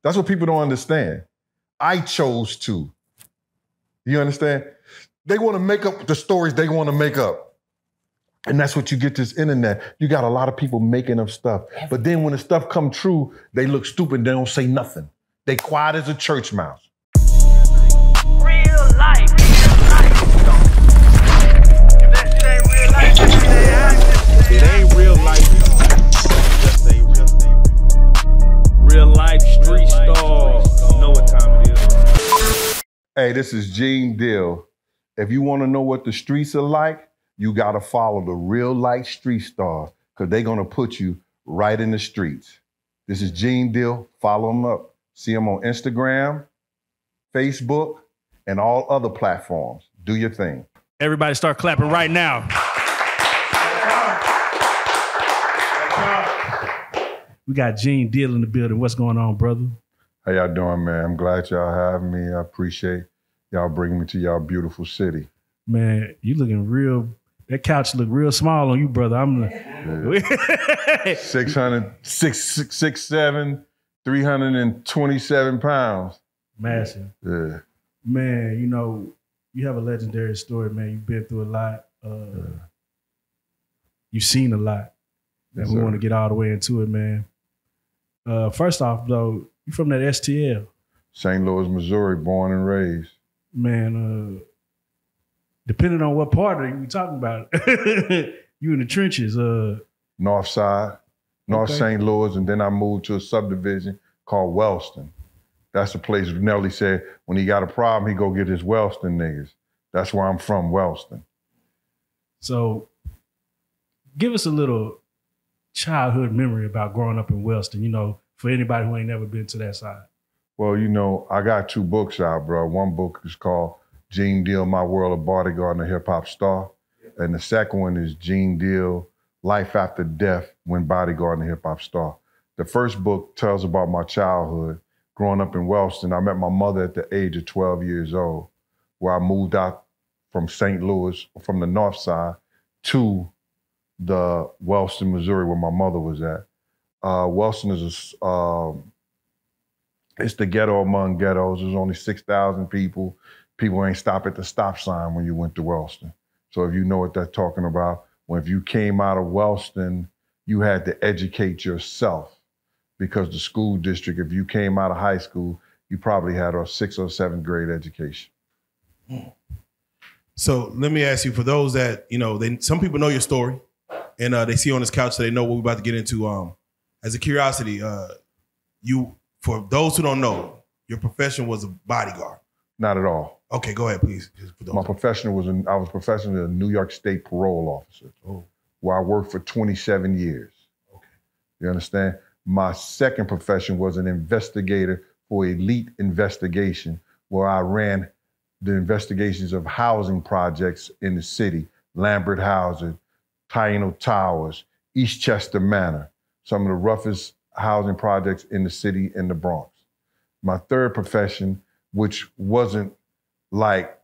That's what people don't understand. I chose to. You understand? They want to make up the stories they want to make up. And that's what you get this internet. You got a lot of people making up stuff. But then when the stuff come true, they look stupid. They don't say nothing. They quiet as a church mouse. Real life. If that shit ain't real life, it ain't real life. Just ain't real life. Street Starz. You know what time it is. Hey, this is Gene Deal. If you want to know what the streets are like, you got to follow the Real Life Street Stars because they're going to put you right in the streets. This is Gene Deal. Follow them up. See them on Instagram, Facebook, and all other platforms. Do your thing. Everybody start clapping right now. We got Gene Deal in the building. What's going on, brother? How y'all doing, man? I'm glad y'all having me. I appreciate y'all bringing me to y'all beautiful city. Man, you looking real, that couch look real small on you, brother. I'm like, 6'7", 327 pounds. Massive. Yeah. Man, you know, you have a legendary story, man. You've been through a lot. You've seen a lot. And we want to get all the way into it, man. First off, though, you from that STL. St. Louis, Missouri, born and raised. Man, depending on what part of it you talking about, you in the trenches. North Side, North St. Louis, and then I moved to a subdivision called Wellston. That's the place Nelly said when he got a problem, he go get his Wellston niggas. That's where I'm from, Wellston. So give us a little childhood memory about growing up in Wellston, you know, for anybody who ain't never been to that side. Well, you know, I got 2 books out, bro. One book is called Gene Deal, My World of Bodyguard and a Hip Hop Star. And the second one is Gene Deal, Life After Death, When Bodyguard and a Hip Hop Star. The first book tells about my childhood. Growing up in Wellston, I met my mother at the age of 12 years old, where I moved out from St. Louis, from the north side, to the Wellston, Missouri, where my mother was at. Wellston is it's the ghetto among ghettos. There's only 6,000 people. People ain't stop at the stop sign when you went to Wellston. So if you know what that's talking about, if you came out of Wellston, you had to educate yourself because the school district, if you came out of high school, you probably had a 6th or 7th grade education. So let me ask you, for those that, you know, some people know your story and they see you on this couch, so they know what we're about to get into. As a curiosity, for those who don't know, your profession was a bodyguard. Not at all. Okay, go ahead, please. My profession was, I was professionally a New York State parole officer, where I worked for 27 years. Okay. You understand? My second profession was an investigator for Elite Investigation, where I ran the investigations of housing projects in the city, Lambert Housing, Taino Towers, Eastchester Manor, some of the roughest housing projects in the city in the Bronx. My third profession, which wasn't like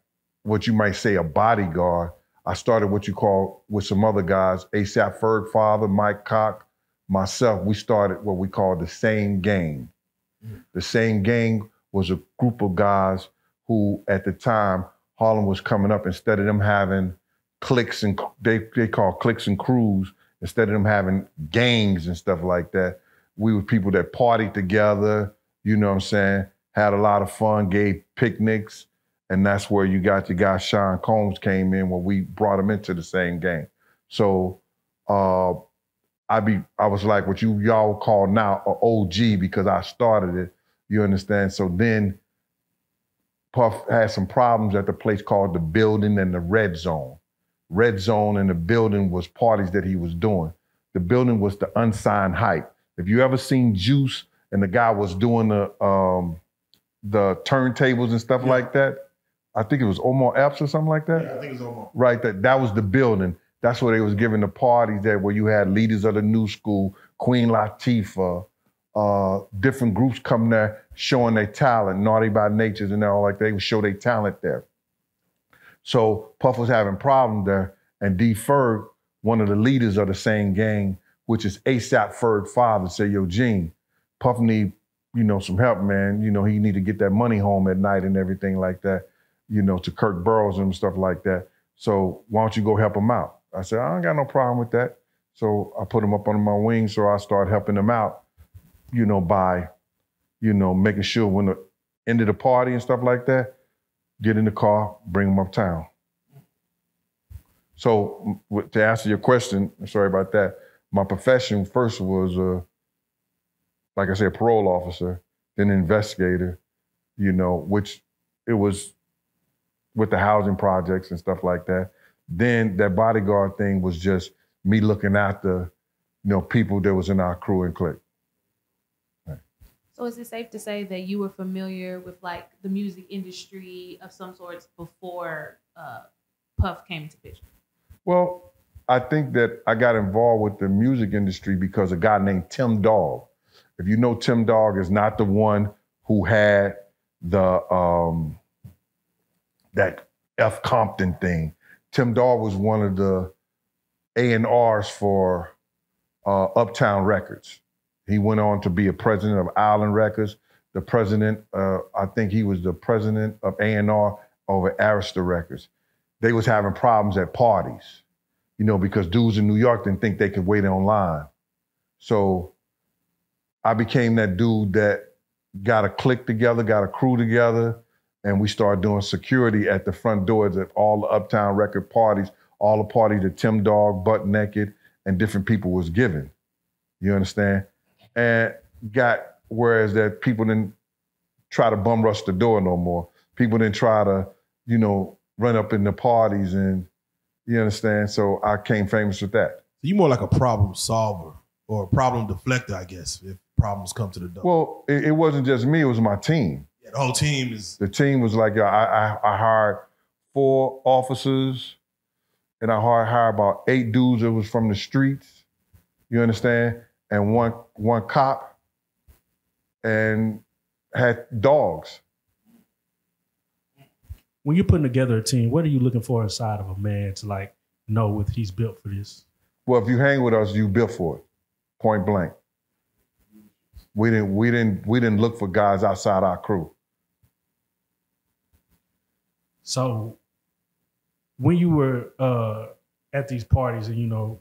what you might say a bodyguard, I started what you call, with some other guys, ASAP Ferg Father, Mike Cock, myself, we started what we call the Same Gang. The Same Gang was a group of guys who, at the time, Harlem was coming up. Instead of them having cliques and, they call cliques and crews, instead of them having gangs and stuff like that, we were people that partied together, you know what I'm saying, had a lot of fun, gave picnics, and that's where you got your guy Sean Combs came in when we brought him into the Same Gang. So I was like what y'all call now an OG because I started it, you understand? So then Puff had some problems at the place called The Building and the Red Zone. Red Zone and The Building was parties that he was doing. The Building was the unsigned hype. If you ever seen Juice and the guy was doing the turntables and stuff like that, I think it was Omar Epps or something like that. Yeah, I think it was Omar. Right, that was The Building. That's where they was giving the parties there where you had leaders of the new school, Queen Latifah, different groups come there showing their talent, Naughty by Natures and all like that. They would show their talent there. So Puff was having problems there, and D. Ferg, one of the leaders of the Same Gang, which is ASAP Ferg Father, said, yo, Gene, Puff need some help, man. He need to get that money home at night and everything like that, to Kirk Burrows and stuff like that. So why don't you go help him out? I said, I ain't got no problem with that. So I put him up under my wing, so I started helping him out, by, making sure when the end of the party and stuff like that, get in the car, bring him uptown. So to answer your question, sorry about that, my profession first was, like I said, parole officer, then investigator, which it was with the housing projects and stuff like that. Then that bodyguard thing was just me looking after, people that was in our crew and clique. So is it safe to say that you were familiar with like the music industry of some sorts before Puff came into picture? Well, I think that I got involved with the music industry because a guy named Tim Dog. If you know, Tim Dog is not the one who had the that F. Compton thing. Tim Dog was one of the A&Rs for Uptown Records. He went on to be a president of Island Records, the president, I think he was the president of A&R over Arista Records. They was having problems at parties, because dudes in New York didn't think they could wait online. So I became that dude that got a clique together, got a crew together, and we started doing security at the front doors at all the Uptown Record parties, all the parties that Tim Dog, Butt Naked, and different people was giving. You understand? And whereas that people didn't try to bum rush the door no more. People didn't try to, run up in the parties and, you understand? So I came famous with that. So you more like a problem solver or a problem deflector, I guess, if problems come to the door. Well, it wasn't just me, it was my team. Yeah, the whole team is... The team was like, I hired 4 officers and I hired about 8 dudes that was from the streets, you understand? And one cop and had dogs. When you're putting together a team, what are you looking for inside of a man to like know if he's built for this? Well, if you hang with us, you built for it, point blank. We didn't look for guys outside our crew. So when you were at these parties and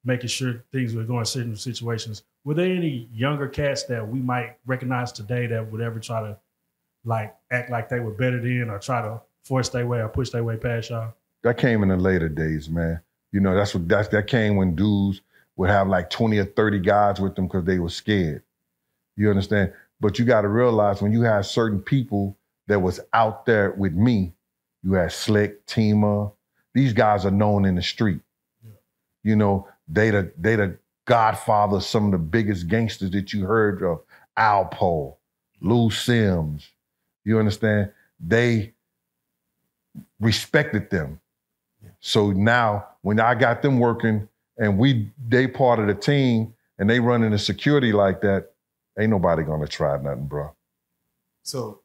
making sure things were going certain situations, were there any younger cats that we might recognize today that would ever try to like act like they were better than or try to force their way or push their way past y'all? That came in the later days, man. That came when dudes would have like 20 or 30 guys with them because they were scared. You understand? But you got to realize when you have certain people that was out there with me, you had Slick, Tima. These guys are known in the street. Yeah. They the godfather of some of the biggest gangsters that you heard of. Alpo, Lou Sims. You understand? They respected them. Yeah. So now when I got them working and they part of the team and they running the security like that, ain't nobody gonna try nothing, bro. So,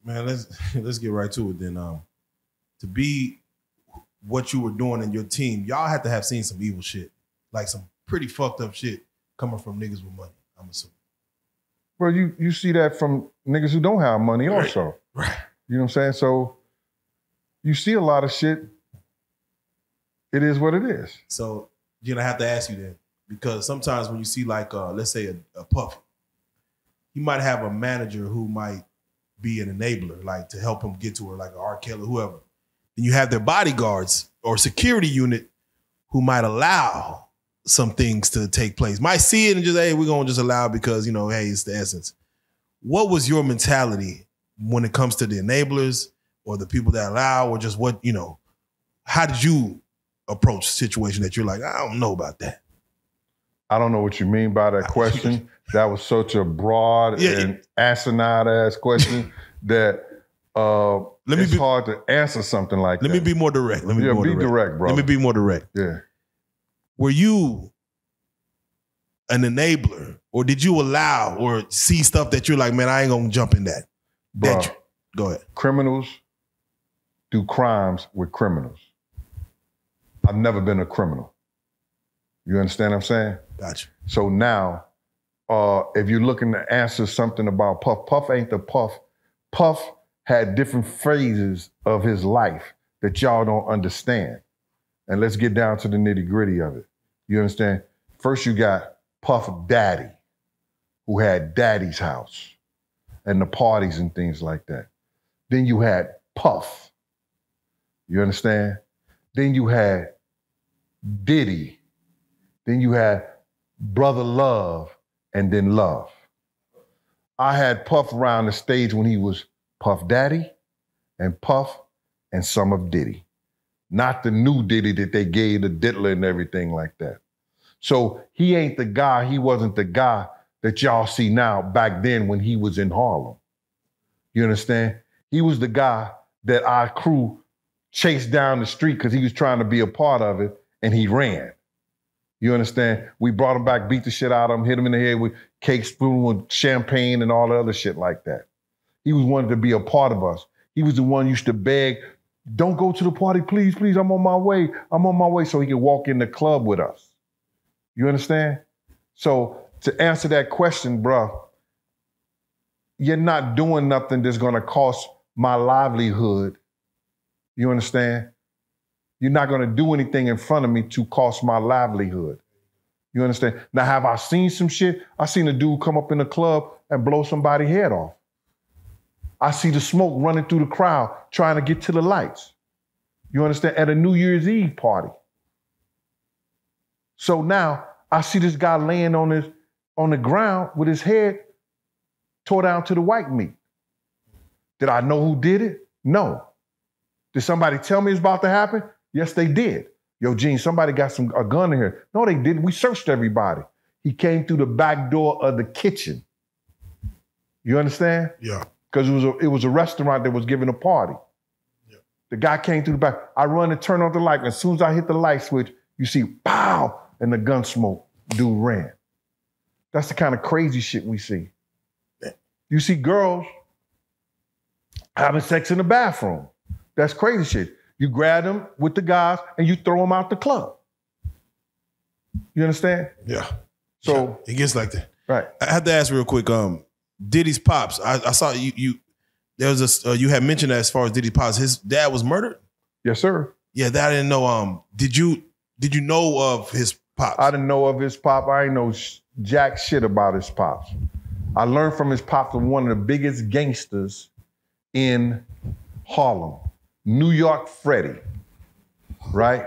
man, let's get right to it then. To be what you were doing in your team, y'all had to have seen some evil shit, like some pretty fucked up shit coming from niggas with money, I'm assuming. Well, you see that from niggas who don't have money also. Right. You know what I'm saying? So you see a lot of shit. It is what it is. So, Gina, I have to ask you then, because sometimes when you see like, let's say a Puff, you might have a manager who might be an enabler, like to help him get to her, like an R. Kelly, whoever. And you have their bodyguards or security unit who might allow some things to take place. Might see it and just, hey, we're going to just allow it because, hey, it's the essence. What was your mentality when it comes to the enablers or the people that allow or just what, how did you approach a situation that you're like, I don't know about that? I don't know what you mean by that question. That was such a broad and asinine ass question that it's hard to answer something like that. Let me be more direct. Be direct, bro. Let me be more direct. Yeah. Were you an enabler or did you allow or see stuff that you're like, man, I ain't gonna jump in that? Bro, go ahead. Criminals do crimes with criminals. I've never been a criminal. You understand what I'm saying? Gotcha. So now, if you're looking to answer something about Puff, Puff ain't the Puff. Puff had different phases of his life that y'all don't understand. And let's get down to the nitty gritty of it. You understand? First you got Puff Daddy, who had Daddy's house and the parties and things like that. Then you had Puff. You understand? Then you had Diddy. Then you had Brother Love, and then Love. I had Puff around the stage when he was Puff Daddy and Puff and some of Diddy. Not the new Diddy that they gave the diddler and everything like that. So he ain't the guy, he wasn't the guy that y'all see now back then when he was in Harlem. You understand? He was the guy that our crew chased down the street because he was trying to be a part of it and he ran. You understand? We brought him back, beat the shit out of him, hit him in the head with cake, spoon, with champagne and all the other shit like that. He was wanted to be a part of us. He was the one who used to beg, don't go to the party, please, please, I'm on my way. I'm on my way, so he could walk in the club with us. You understand? So to answer that question, bro, you're not doing nothing that's gonna cost my livelihood. You understand? You're not gonna do anything in front of me to cost my livelihood. You understand? Now, have I seen some shit? I seen a dude come up in the club and blow somebody's head off. I see the smoke running through the crowd trying to get to the lights. You understand? At a New Year's Eve party. So now I see this guy laying on the ground with his head tore down to the white meat. Did I know who did it? No. Did somebody tell me it's about to happen? Yes, they did. Yo, Gene, somebody got a gun in here. No, they didn't. We searched everybody. He came through the back door of the kitchen. You understand? Yeah. Because it was a restaurant that was giving a party. Yeah. The guy came through the back. I run and turn on the light. And as soon as I hit the light switch, you see, pow, and the gun smoke. Dude ran. That's the kind of crazy shit we see. You see girls having sex in the bathroom. That's crazy shit. You grab them with the guys and you throw them out the club. You understand? Yeah. So it gets like that. Right. I have to ask real quick. Diddy's pops. I saw you. There was you had mentioned that as far as Diddy's pops, his dad was murdered. Yes, sir. Yeah, that I didn't know. Did you know of his pops? I didn't know of his pop. I ain't know jack shit about his pops. I learned from his pops from one of the biggest gangsters in Harlem, New York Freddie, right?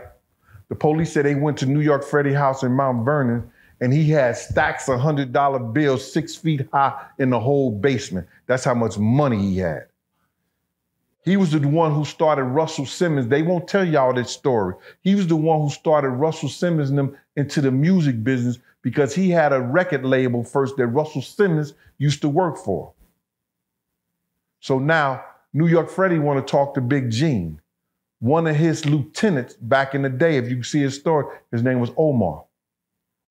The police said they went to New York Freddie house in Mount Vernon and he had stacks of $100 bills 6 feet high in the whole basement. That's how much money he had. He was the one who started Russell Simmons. They won't tell y'all that story. He was the one who started Russell Simmons and them into the music business because he had a record label first that Russell Simmons used to work for. So now, New York Freddie want to talk to Big Gene. One of his lieutenants back in the day, if you see his story, his name was Omar.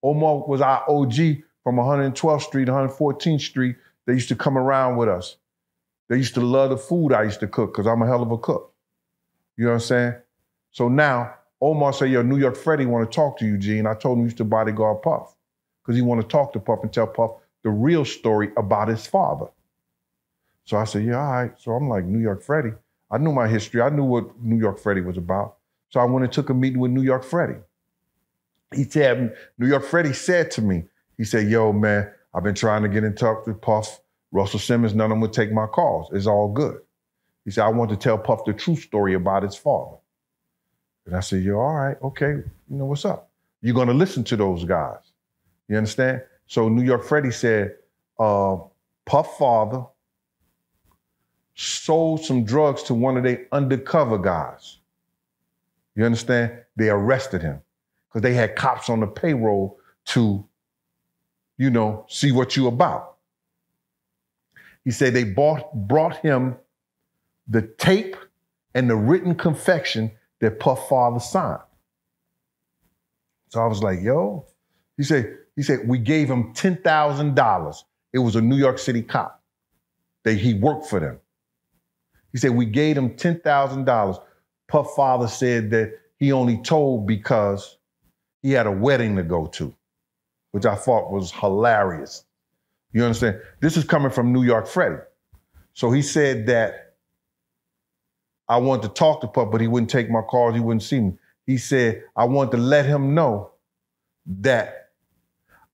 Omar was our OG from 112th Street, 114th Street. They used to come around with us. They used to love the food I used to cook because I'm a hell of a cook. You know what I'm saying? So now, Omar said, yo, New York Freddie want to talk to you, Gene. I told him he used to bodyguard Puff because he want to talk to Puff and tell Puff the real story about his father. So I said, yeah, all right. So I'm like, New York Freddie. I knew my history. I knew what New York Freddie was about. So I went and took a meeting with New York Freddie. He said, New York Freddie said to me, he said, yo, man, I've been trying to get in touch with Puff. Russell Simmons, none of them would take my calls. It's all good. He said, I want to tell Puff the true story about his father. And I said, yo, all right, okay, you know, what's up? You're going to listen to those guys. You understand? So New York Freddie said, Puff father sold some drugs to one of their undercover guys. You understand? They arrested him because they had cops on the payroll to, you know, see what you about. He said they brought him the tape and the written confession that Puff father signed. So I was like, yo, he said, we gave him $10,000. It was a New York City cop. He worked for them. He said, we gave him $10,000. Puff father said that he only told because he had a wedding to go to, which I thought was hilarious. You understand? This is coming from New York Freddie. So he said that I wanted to talk to Puff, but he wouldn't take my calls, he wouldn't see me. He said, I wanted to let him know that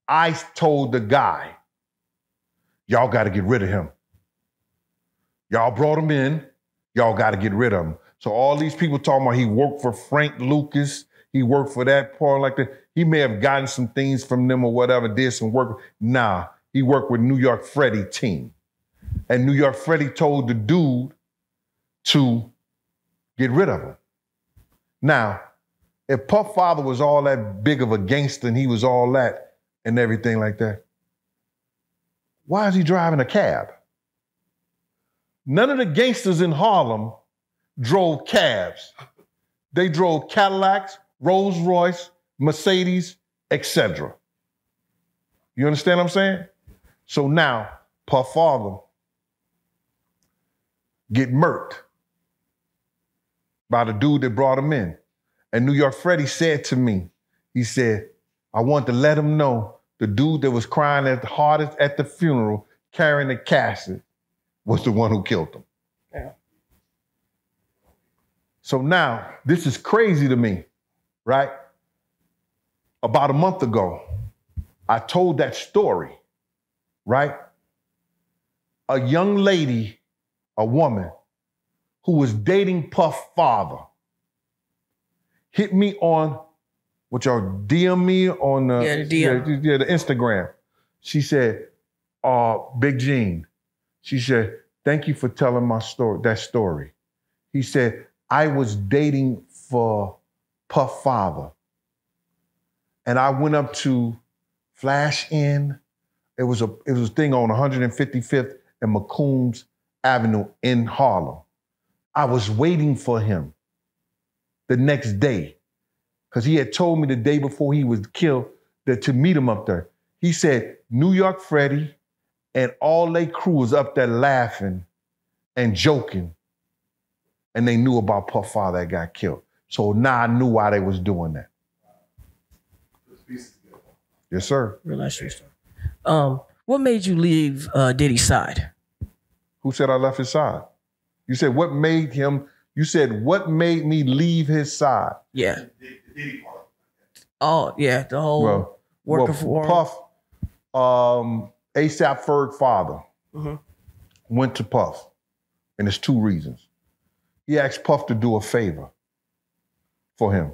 I told the guy, y'all got to get rid of him. Y'all brought him in, y'all got to get rid of him. So all these people talking about he worked for Frank Lucas, he worked for that part like that. He may have gotten some things from them or whatever, did some work. Nah, he worked with New York Freddie team. And New York Freddie told the dude to get rid of him. Now, if Puff father was all that big of a gangster and he was all that and everything like that, why is he driving a cab? None of the gangsters in Harlem drove cabs. They drove Cadillacs, Rolls Royce, Mercedes, etc. You understand what I'm saying? So now, Puff father get murked by the dude that brought him in. And New York Freddie said to me, he said, I want to let him know the dude that was crying at the hardest at the funeral, carrying the casket, was the one who killed him. Yeah. So now, this is crazy to me, right? About a month ago, I told that story, right? A young lady, a woman, who was dating Puff father, hit me on, what y'all DM me on the DM. the Instagram. She said, Big Gene. She said, thank you for telling my story, that story. He said, I was dating for Puff father. And I went up to Flash Inn. It was a thing on 155th and McCombs Avenue in Harlem. I was waiting for him the next day because he had told me the day before he was killed that to meet him up there. He said, New York Freddie and all they crew was up there laughing and joking, and they knew about Puff father that got killed. So now I knew why they was doing that. Yes, sir. Real life street story. What made you leave Diddy's side? Who said I left his side? You said what made him, you said what made me leave his side? Yeah. Oh, yeah, the whole working for him. Puff, ASAP Ferg father went to Puff, and there's two reasons. He asked Puff to do a favor for him.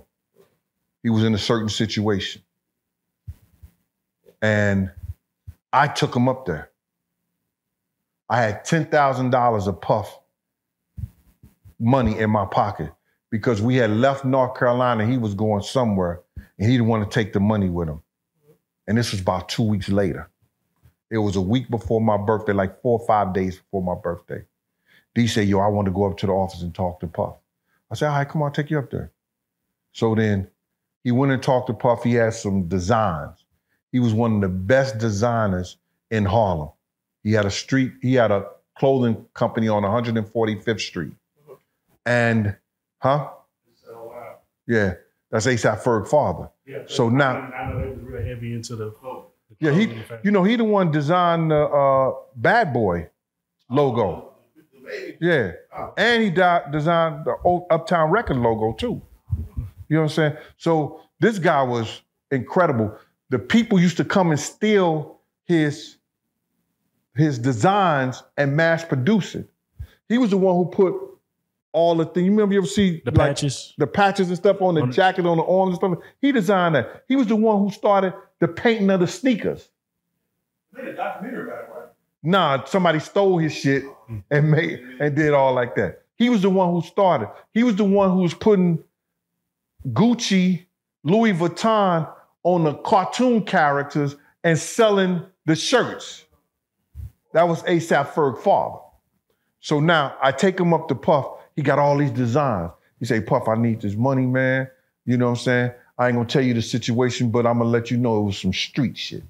He was in a certain situation. And I took him up there. I had $10,000 of Puff money in my pocket because we had left North Carolina. He was going somewhere and he didn't want to take the money with him. And this was about 2 weeks later. It was a week before my birthday, like 4 or 5 days before my birthday. D said, yo, I want to go up to the office and talk to Puff. I said, all right, come on, I'll take you up there. So then he went and talked to Puff. He had some designs. He was one of the best designers in Harlem. He had a clothing company on 145th Street. And, Oh, wow. Yeah, that's ASAP Ferg father. Yeah, so now, I know they was real heavy into the yeah, he the one designed the Bad Boy logo. Yeah, and he designed the old Uptown Record logo too. You know what I'm saying? So this guy was incredible. The people used to come and steal his designs and mass produce it. He was the one who put all the things. You remember you ever see the patches? The patches and stuff on the jacket, on the arms and stuff. He designed that. He was the one who started the painting of the sneakers. Made a documentary about it, right? Nah, somebody stole his shit and did all like that. He was the one who started. He was the one who was putting Gucci, Louis Vuitton on the cartoon characters and selling the shirts. That was ASAP Ferg father. So now I take him up to Puff. He got all these designs. He say, Puff, I need this money, man. You know what I'm saying? I ain't gonna tell you the situation, but I'm gonna let you know it was some street shit.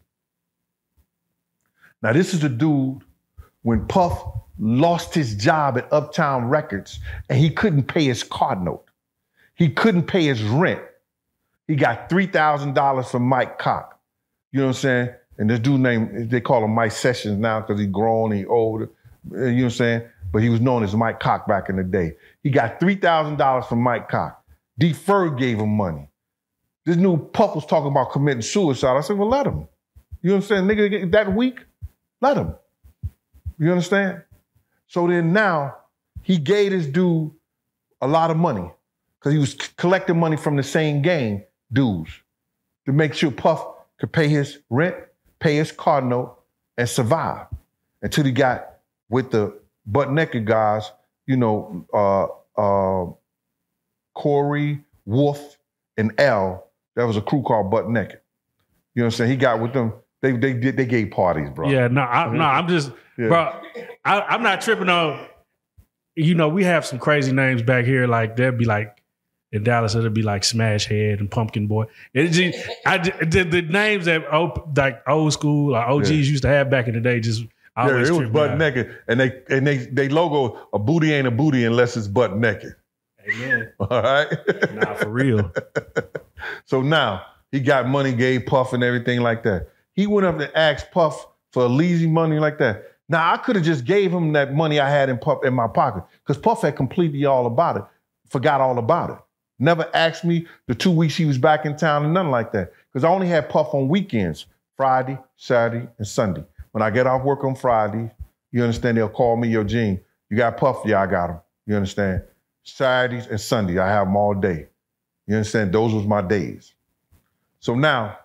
Now this is the dude when Puff lost his job at Uptown Records and he couldn't pay his car note. He couldn't pay his rent. He got $3,000 from Mike Cock. You know what I'm saying? And this dude named, they call him Mike Sessions now because he's grown, he older. You know what I'm saying? But he was known as Mike Cock back in the day. He got $3,000 from Mike Cock. D. Ferg gave him money. This new Puff was talking about committing suicide. I said, well, let him. You know what I'm saying? Nigga, that weak, let him. You understand? So then now, he gave this dude a lot of money because he was collecting money from the same gang dudes to make sure Puff could pay his rent, pay his car note, and survive until he got with the butt naked guys, you know, Corey, Wolf, and L. That was a crew called Butt Naked. You know what I'm saying? He got with them. They gave parties, bro. Yeah, I'm just, bro. I'm not tripping on. You know, we have some crazy names back here. Like there'd be like in Dallas, it'd be like Smash Head and Pumpkin Boy. The names that like old school or OGs used to have back in the day just. It was butt naked, and they logo a booty ain't a booty unless it's butt naked. Amen. All right, nah, for real. So now he got money, gave Puff and everything like that. He went up and asked Puff for a lazy money like that. Now I could have just gave him that money I had in my pocket because Puff had completely all about it, forgot all about it. Never asked me the 2 weeks he was back in town and nothing like that because I only had Puff on weekends, Friday, Saturday, and Sunday. When I get off work on Friday, you understand, they'll call me, yo, Gene, you got Puff? Yeah, I got him. You understand? Saturdays and Sunday, I have them all day. You understand? Those was my days. So now,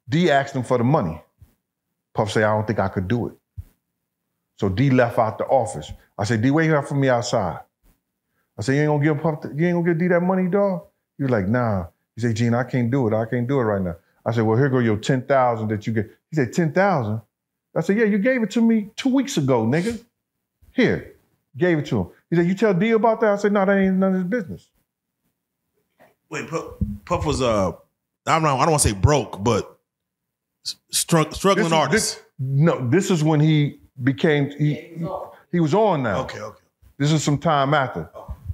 D asked him for the money. Puff said, I don't think I could do it. So D left out the office. I said, D, wait here for me outside. I said, you ain't gonna give Puff, you ain't gonna give D that money, dog? He was like, nah. He said, Gene, I can't do it. I can't do it right now. I said, well, here go your 10,000 that you get. He said, 10,000? I said, yeah, you gave it to me 2 weeks ago, nigga. Here, gave it to him. He said, you tell D about that? I said, no, that ain't none of his business. Wait, Puff was, I don't want to say broke, but struggling artist. This is when he became, he was on now. Okay. This is some time after.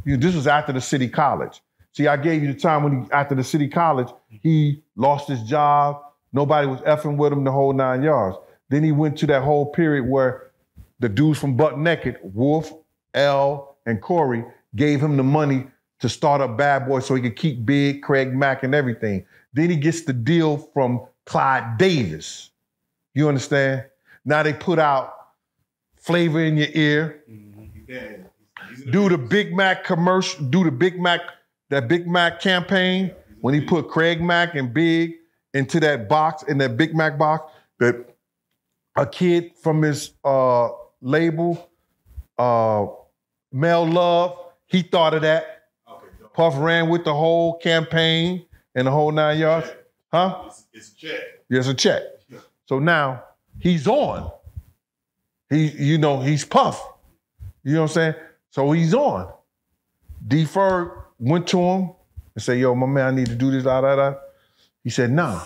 This was after the city college. See, I gave you the time when after the city college, he lost his job. Nobody was effing with him the whole 9 yards. Then he went to that whole period where the dudes from Butt Naked, Wolf, L, and Corey, gave him the money to start up Bad Boy so he could keep Big, Craig Mack, and everything. Then he gets the deal from Clyde Davis. You understand? Now they put out Flavor in Your Ear. Do the Big Mac commercial, that Big Mac campaign, when he put Craig Mack and Big into that box, in that Big Mac box, that a kid from his label, Mel Love, he thought of that. Puff ran with the whole campaign and the whole 9 yards. Huh? It's a check. It's a check. So now he's on. He's Puff. You know what I'm saying? So he's on. D. Ferg went to him and said, yo, my man, I need to do this, He said, nah.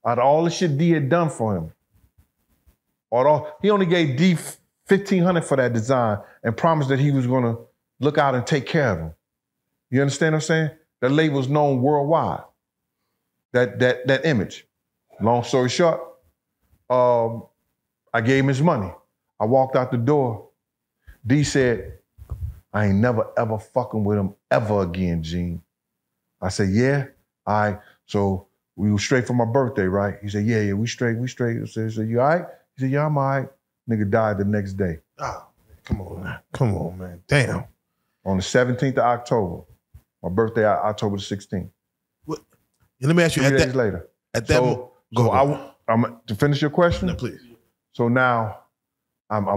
Out of all the shit D had done for him, he only gave D $1,500 for that design and promised that he was gonna look out and take care of him. You understand what I'm saying? That label's known worldwide. That image. Long story short, I gave him his money. I walked out the door. D said, I ain't never ever fucking with him ever again, Gene. I said, yeah, all right. So we were straight for my birthday, right? He said, yeah, we straight. I said, you all right? He said, yeah, I'm all right. Nigga died the next day. Oh, come on, man. Damn. On the 17th of October. My birthday, October the 16th. What? Let me ask you. 3 days later. At that I'm to finish your question. No, please. So now, I'm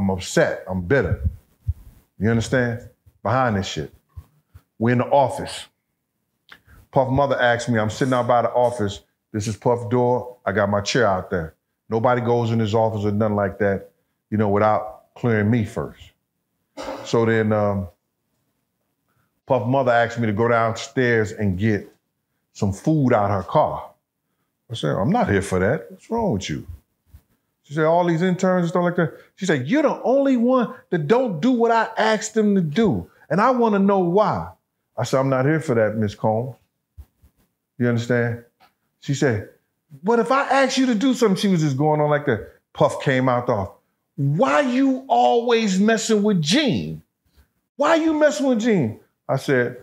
upset. I'm bitter. You understand? Behind this shit. We're in the office. Puff mother asked me, I'm sitting out by the office. This is Puff door. I got my chair out there. Nobody goes in his office or nothing like that, without clearing me first. So then Puff mother asked me to go downstairs and get some food out her car. I said, I'm not here for that. What's wrong with you? She said, all these interns and stuff like that. She said, you're the only one that don't do what I asked them to do. And I want to know why. I said, I'm not here for that, Miss Combs. You understand? She said, but if I ask you to do something, she was just going on like that. Puff came out off. Why you always messing with Gene? Why you messing with Gene? I said,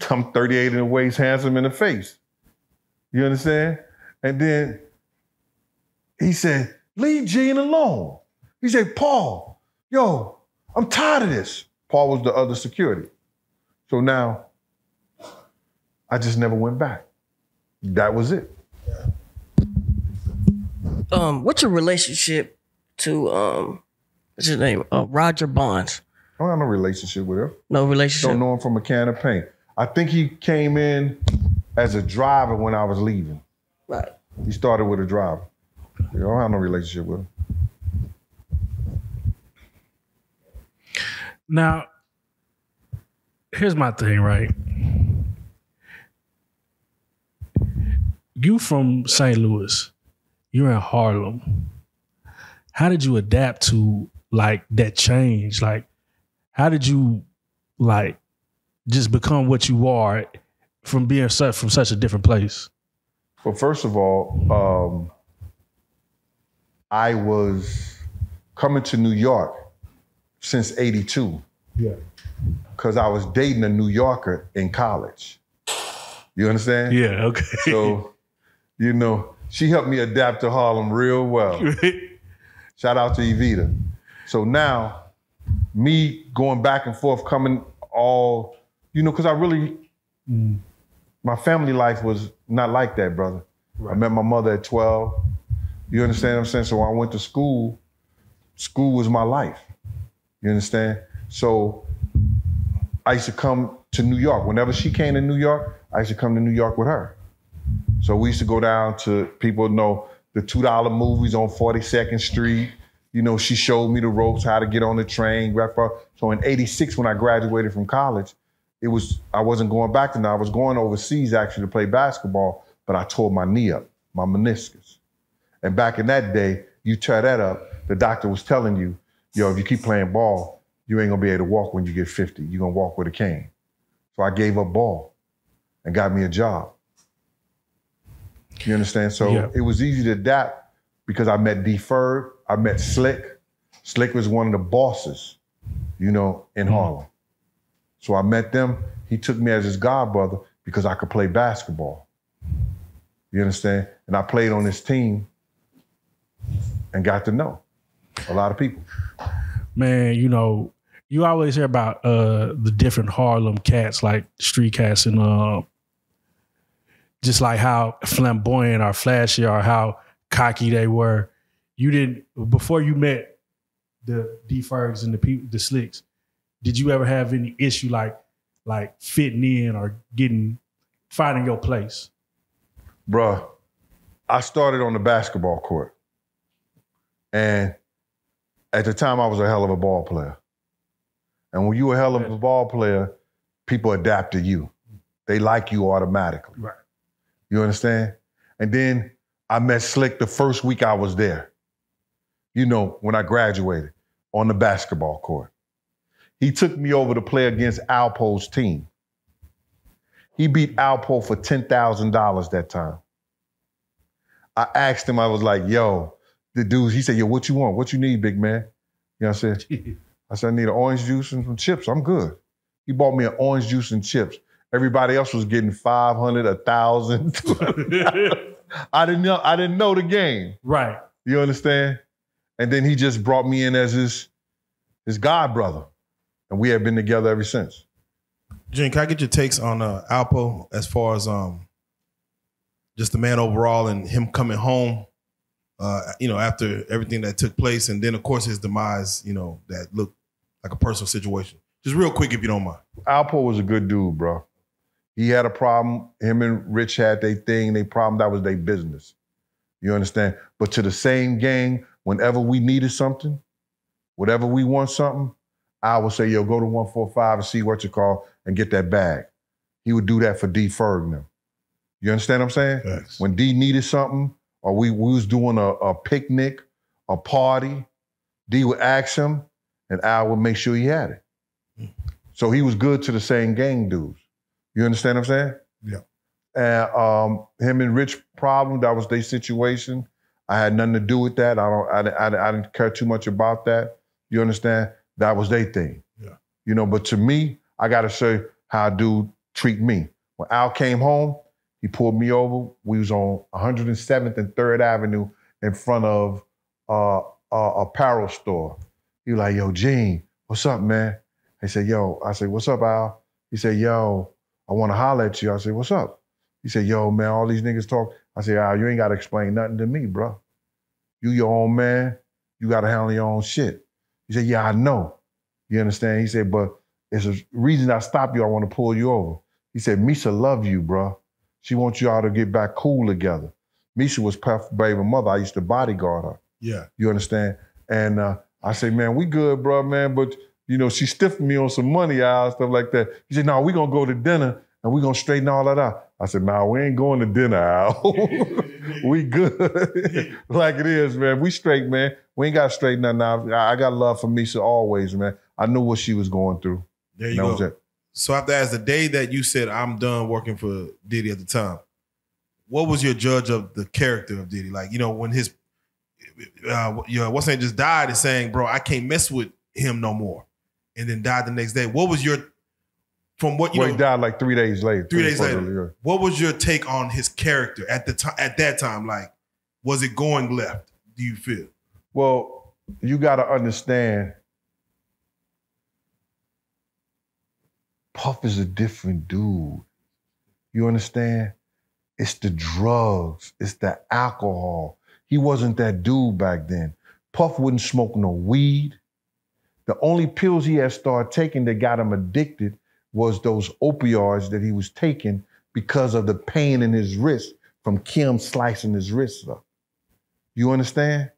I'm 38 in the waist, handsome in the face. You understand? And then he said, leave Gene alone. He said, Paul, yo, I'm tired of this. Paul was the other security. So now, I just never went back. That was it. What's your relationship to what's his name? Roger Bonds. I don't have no relationship with him. No relationship. Don't know him from a can of paint. I think he came in as a driver when I was leaving. Right. He started with a driver. I don't have no relationship with him. Now, here's my thing, right? You from St. Louis, you're in Harlem. How did you adapt to like that change? Like, how did you like just become what you are from being from such a different place? Well, first of all, I was coming to New York since '82. Yeah. Because I was dating a New Yorker in college. You understand? Yeah, okay. So, you know, she helped me adapt to Harlem real well. Shout out to Evita. So now, me going back and forth, coming all, you know, because I really, my family life was not like that, brother. Right. I met my mother at 12. You understand what I'm saying? So when I went to school, school was my life. You understand? So I used to come to New York. Whenever she came to New York, I used to come to New York with her. So we used to go down to, people know, the $2 movies on 42nd Street. You know, she showed me the ropes, how to get on the train. So in '86, when I graduated from college, I wasn't going back to now. I was going overseas actually to play basketball, but I tore my knee up, my meniscus. And back in that day, you tear that up, the doctor was telling you, yo, if you keep playing ball, you ain't gonna be able to walk when you get 50. You're gonna walk with a cane. So I gave up ball and got me a job. You understand? So It was easy to adapt because I met D. Ferg, I met Slick. Slick was one of the bosses, you know, in Harlem. So I met them. He took me as his godbrother because I could play basketball. You understand? And I played on his team and got to know a lot of people. Man, you know, you always hear about the different Harlem cats, like street cats, and just like how flamboyant or flashy or how cocky they were. You didn't, before you met the D. Fergs and the Slicks, did you ever have any issue like fitting in or finding your place? Bruh, I started on the basketball court. And at the time, I was a hell of a ball player. And when you a hell of a ball player, people adapt to you. They like you automatically. Right. You understand? And then I met Slick the first week I was there. You know, when I graduated on the basketball court. He took me over to play against Alpo's team. He beat Alpo for $10,000 that time. I asked him, I was like, yo, the dude, he said, yo, what you want? What you need, big man? You know what I said? I said, I need an orange juice and some chips. I'm good. He bought me an orange juice and chips. Everybody else was getting $500, $1,000. I didn't know the game. Right. You understand? And then he just brought me in as his god brother. And we have been together ever since. Jen, can I get your takes on Alpo as far as just the man overall and him coming home, you know, after everything that took place, and then of course his demise, you know, that looked like a personal situation. Just real quick, if you don't mind. Alpo was a good dude, bro. He had a problem. Him and Rich had their thing, their problem. That was their business. You understand? But to the same gang, whenever we needed something, whatever we want something, I would say, yo, go to 145 and see what you call and get that bag. He would do that for D. Ferg now. You understand what I'm saying? Yes. When D needed something, or we was doing a picnic, a party, D would ask him, and Al would make sure he had it. So he was good to the same gang dudes. You understand what I'm saying? Yeah. And him and Rich problem, that was their situation. I had nothing to do with that. I didn't care too much about that. You understand? That was their thing. Yeah. You know, but to me, I gotta show you how a dude treat me. When Al came home, he pulled me over. We was on 107th and 3rd Avenue in front of a apparel store. He was like, yo, Gene, what's up, man? He said, yo. I said, what's up, Al? He said, yo, I want to holler at you. I said, what's up? He said, yo, man, all these niggas talk. I said, Al, you ain't got to explain nothing to me, bro. You your own man. You got to handle your own shit. He said, yeah, I know. You understand? He said, but it's a reason I stopped you. I want to pull you over. He said, Misha love you, bro. She wants you all to get back cool together. Misha was Puff's baby mother. I used to bodyguard her. Yeah. You understand? And I say, man, we good, bro, man. But, you know, she stiffed me on some money, Al, stuff like that. He said, no, we going to go to dinner and we going to straighten all that out. I said, nah, we ain't going to dinner, Al. We good. Like it is, man. We straight, man. We ain't got to straighten nothing out. I got love for Misha always, man. I knew what she was going through. There you go. So after as the day that you said, I'm done working for Diddy at the time, what was your judge of the character of Diddy? Like, you know, when his, what's name just died and saying, bro, I can't mess with him no more. And then died the next day. What was your, from what you know? He died like 3 days later. 3 days later. What was your take on his character at the time, at that time? Like, was it going left, do you feel? Well, you got to understand, Puff is a different dude. You understand? It's the drugs. It's the alcohol. He wasn't that dude back then. Puff wouldn't smoke no weed. The only pills he had started taking that got him addicted was those opioids that he was taking because of the pain in his wrist from Kim slicing his wrist up. You understand?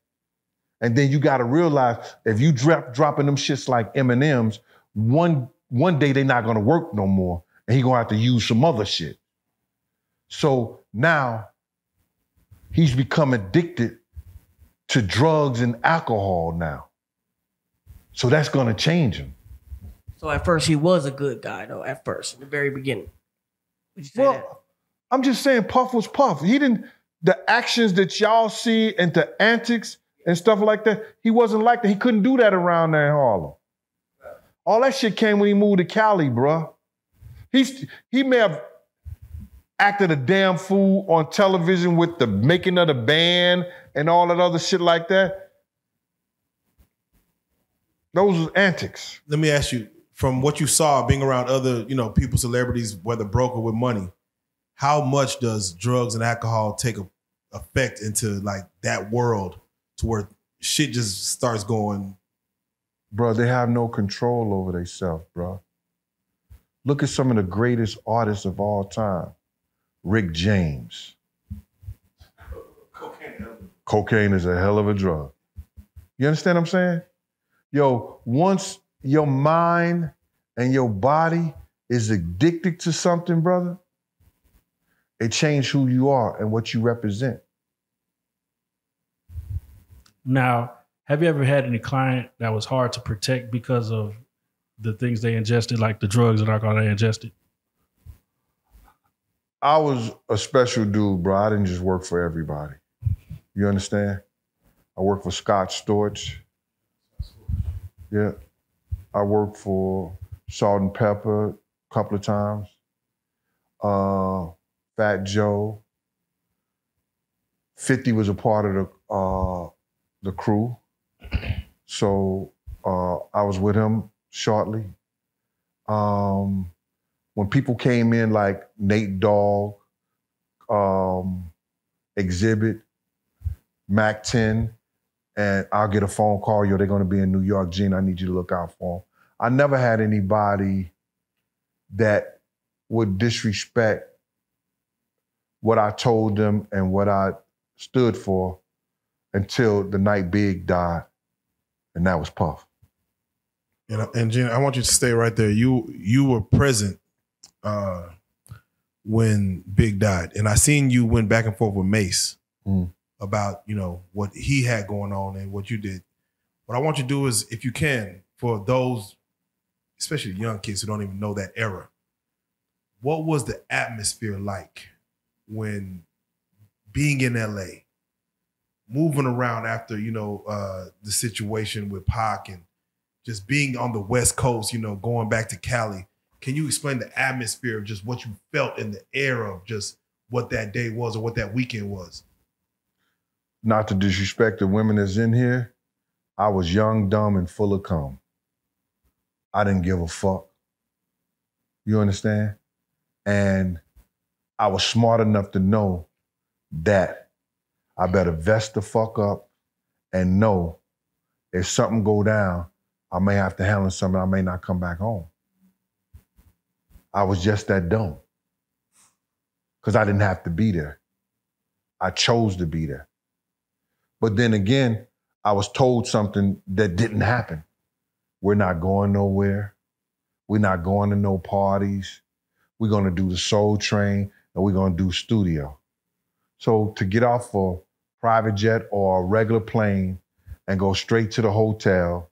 And then you got to realize if you dropping them shits like M&Ms, one day they're not gonna work no more and he gonna have to use some other shit. So now he's become addicted to drugs and alcohol now. So that's gonna change him. So at first he was a good guy though, at first, in the very beginning. Would you say that? I'm just saying Puff was Puff. He didn't, the actions that y'all see and the antics and stuff like that, he wasn't like that. He couldn't do that around there in Harlem. All that shit came when he moved to Cali, bruh. He may have acted a damn fool on television with the making of the band and all that other shit like that. Those was antics. Let me ask you, from what you saw being around other, you know, people, celebrities, whether broke or with money, how much does drugs and alcohol take effect into like that world to where shit just starts going? Bro, they have no control over themselves, bro. Look at some of the greatest artists of all time. Rick James. Cocaine is a hell of a drug. You understand what I'm saying? Yo, once your mind and your body is addicted to something, brother, it changes who you are and what you represent. Now, have you ever had any client that was hard to protect because of the things they ingested, like the drugs and alcohol they ingested? I was a special dude, bro. I didn't just work for everybody. You understand? I worked for Scott Storch. Yeah. I worked for Salt and Pepper a couple of times. Fat Joe. 50 was a part of the crew. So I was with him shortly. When people came in like Nate Dogg, Exhibit, Mac 10, and I'll get a phone call, yo, they're gonna be in New York, Gina, I need you to look out for them. I never had anybody that would disrespect what I told them and what I stood for until the night Big died, and that was Puff. And Gina, I want you to stay right there. You were present when Big died, and I seen you went back and forth with Mace about, you know, what he had going on and what you did. What I want you to do is, if you can, for those, especially young kids who don't even know that era, what was the atmosphere like when being in LA, moving around after, the situation with Pac and just being on the West Coast, going back to Cali. Can you explain the atmosphere of just what you felt in the air of just what that day was or what that weekend was? Not to disrespect the women that's in here, I was young, dumb, and full of cum. I didn't give a fuck. You understand? And I was smart enough to know that I better vest the fuck up and know if something go down, I may have to handle something, I may not come back home. I was just that dumb. Because I didn't have to be there. I chose to be there. But then again, I was told something that didn't happen. We're not going nowhere. We're not going to no parties. We're going to do the Soul Train and we're going to do studio. So to get off a private jet or a regular plane and go straight to the hotel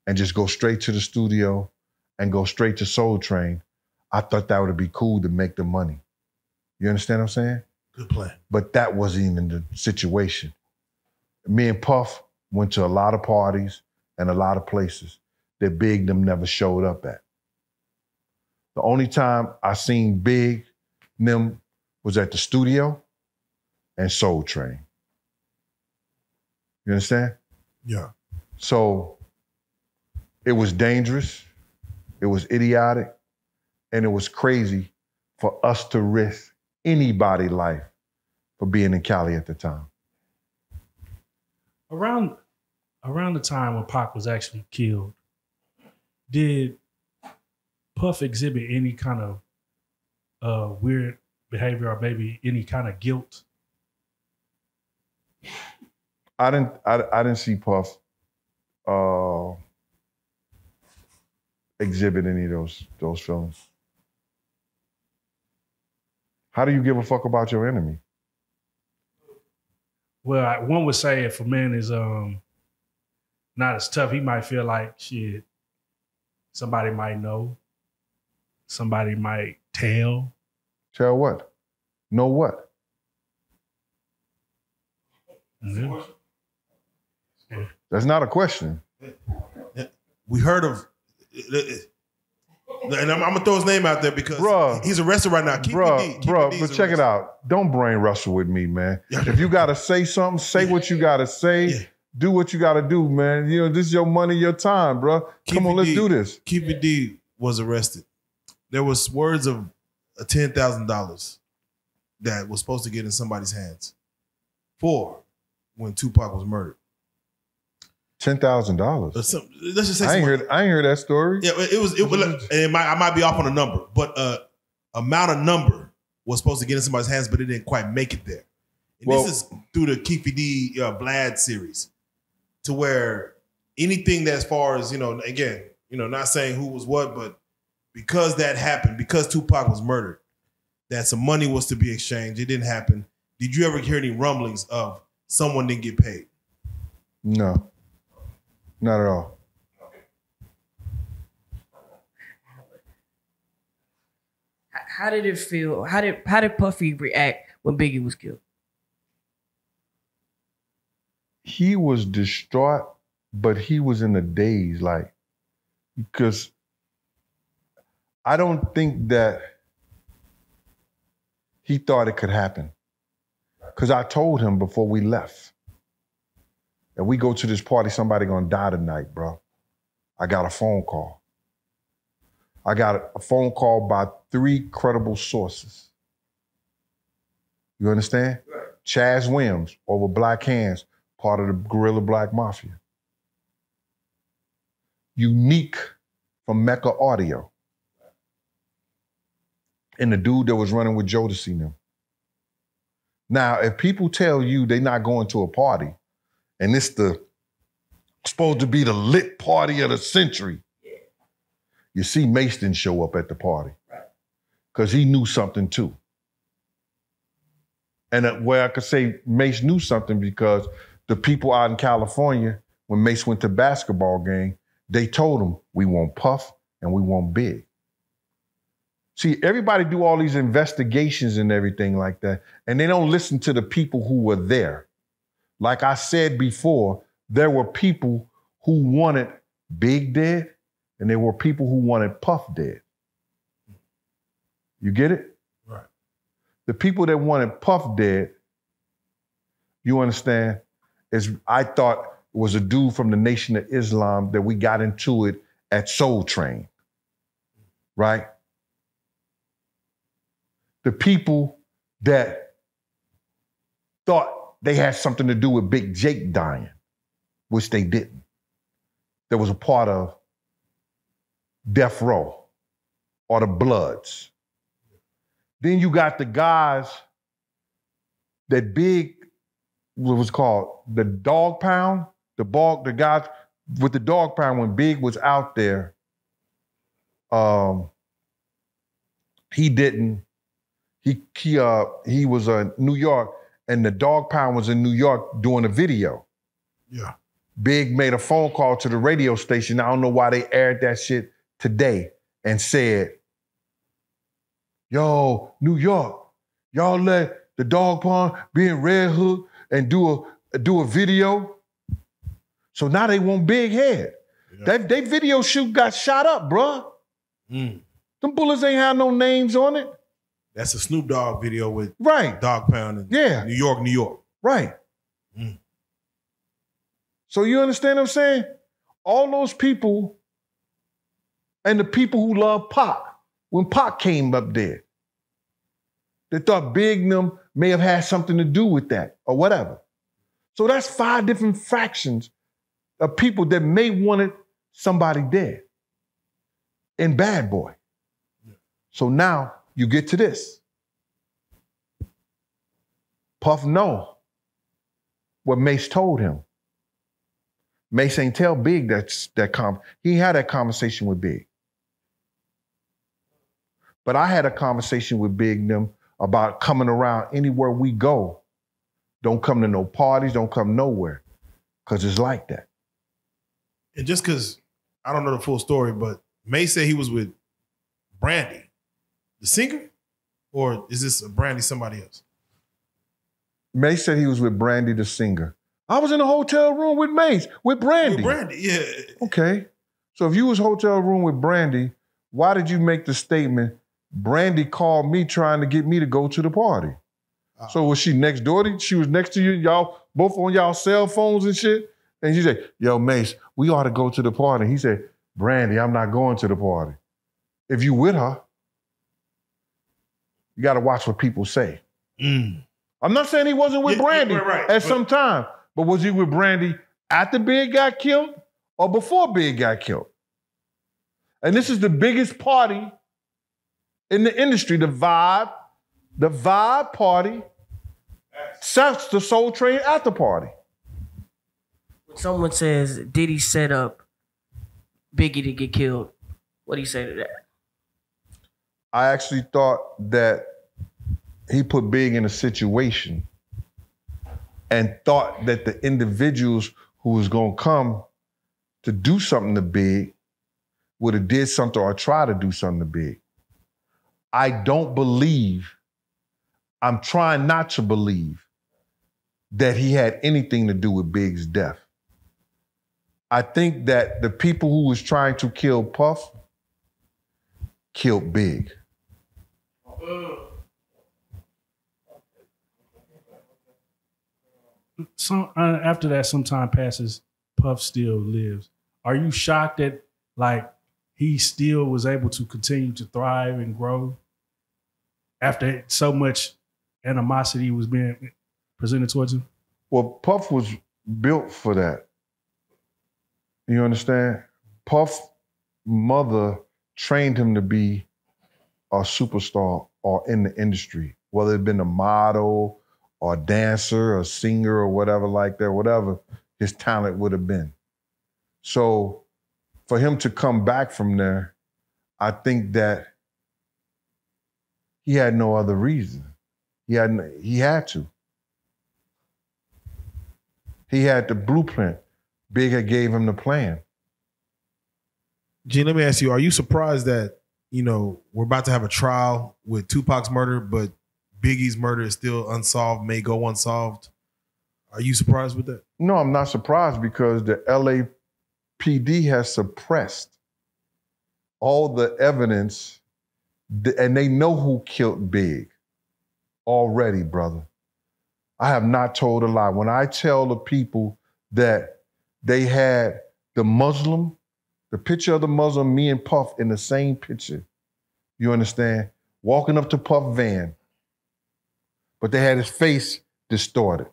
and just go straight to the studio and go straight to Soul Train, I thought that would be cool to make the money. You understand what I'm saying? Good plan. But that wasn't even the situation. Me and Puff went to a lot of parties and a lot of places that Big them never showed up at. The only time I seen Big them was at the studio and Soul Train. You understand? Yeah. So it was dangerous, it was idiotic, and it was crazy for us to risk anybody's life for being in Cali at the time. Around the time when Pac was actually killed, did Puff exhibit any kind of weird behavior or maybe any kind of guilt? I didn't see Puff exhibit any of those feelings. How do you give a fuck about your enemy? Well, one would say if a man is not as tough, he might feel like shit. Somebody might know. Somebody might tell. Tell what? Know what? Mm-hmm. Yeah. That's not a question. We heard of, and I'm gonna throw his name out there because he's arrested right now. Bruh, but check it out. Don't brain wrestle with me, man. If you gotta say something, say what you gotta say. Yeah. Do what you gotta do, man. This is your money, your time, bro. Come on, let's do this. Keefe D was arrested. There was words of $10,000 that was supposed to get in somebody's hands for when Tupac was murdered. $10,000. Let's just say I ain't heard that story. Yeah, I might be off on a number, but amount of number was supposed to get in somebody's hands, but it didn't quite make it there. And this is through the Keefe D Blad series, to where anything that, as far as again, not saying who was what, but because that happened, because Tupac was murdered, that some money was to be exchanged. It didn't happen. Did you ever hear any rumblings of someone didn't get paid? No. Not at all. How did it feel? How did Puffy react when Biggie was killed? He was distraught, but he was in a daze, because I don't think that he thought it could happen. Because I told him before we left, if we go to this party, somebody gonna die tonight, bro. I got a phone call. I got a phone call by 3 credible sources. You understand? Right. Chaz Williams over Black Hands, part of the Guerrilla Black Mafia. Unique from Mecca Audio. And the dude that was running with Jodeci and them. Now, if people tell you they're not going to a party, and it's supposed to be the lit party of the century, you see Mace didn't show up at the party. Because he knew something too. And where I could say Mace knew something, because the people out in California, when Mace went to basketball game, they told him, we want Puff and we want Big. See, everybody do all these investigations and everything like that, and they don't listen to the people who were there. Like I said before, there were people who wanted Big dead, and there were people who wanted Puff dead. You get it? Right. The people that wanted Puff dead, you understand, I thought it was a dude from the Nation of Islam that we got into it at Soul Train, right? The people that thought they had something to do with Big Jake dying, which they didn't. That was a part of Death Row or the Bloods. Then you got the guys that Big, what was called the Dog Pound, the guys with the Dog Pound when Big was out there. He was in New York, and the Dog Pound was in New York doing a video. Yeah. Big made a phone call to the radio station. I don't know why they aired that shit today and said, yo, New York, y'all let the Dog Pound be in Red Hook and do a video. So now they want Big head. Yeah. They video shoot got shot up, bruh. Them bullets ain't have no names on it. That's a Snoop Dogg video with right. Dog Pound in New York, New York. Right. So you understand what I'm saying? All those people and the people who love Pac, when Pac came up there, they thought Big and them may have had something to do with that or whatever. So that's 5 different factions of people that may wanted somebody dead in Bad Boy. Yeah. So now you get to this. Puff know what Mace told him. Mace ain't tell Big he had that conversation with Big. But I had a conversation with Big and them about coming around anywhere we go. Don't come to no parties, don't come nowhere. Because it's like that. And just because I don't know the full story, but Mace said he was with Brandy, the singer? Or is this Brandy somebody else? Mace said he was with Brandy, the singer. I was in a hotel room with Mace, with Brandy. With Brandy, yeah. Okay. So if you was hotel room with Brandy, why did you make the statement, Brandy called me trying to get me to go to the party? So was she next door to you? She was next to you, y'all both on y'all cell phones and shit? And she said, yo, Mace, we ought to go to the party. He said, Brandy, I'm not going to the party. If you with her, you got to watch what people say. I'm not saying he wasn't with Brandy at some time, but was he with Brandy after Big got killed or before Big got killed? And this is the biggest party in the industry, the Vibe party, sets the Soul Train after party. Someone says Diddy set up Biggie to get killed. What do you say to that? I actually thought that he put Big in a situation and thought that the individuals who was going to come to do something to Big would have did something or try to do something to Big. I don't believe, I'm trying not to believe that he had anything to do with Big's death. I think that the people who was trying to kill Puff killed Big. So after that, some time passes, Puff still lives. Are you shocked that like he still was able to continue to thrive and grow after so much animosity was being presented towards him? Well, Puff was built for that. You understand? Puff's mother trained him to be a superstar or in the industry, whether it been a model or a dancer or singer or whatever like that, whatever his talent would have been. So for him to come back from there, I think that he had no other reason. He had to. He had the blueprint. Big had gave him the plan. Gene, let me ask you, are you surprised that you know, we're about to have a trial with Tupac's murder, but Biggie's murder is still unsolved, may go unsolved. Are you surprised with that? No, I'm not surprised because the LAPD has suppressed all the evidence and they know who killed Big already, brother. I have not told a lie. When I tell the people that they had the picture of the Muslim, me and Puff in the same picture, you understand? Walking up to Puff van, but they had his face distorted.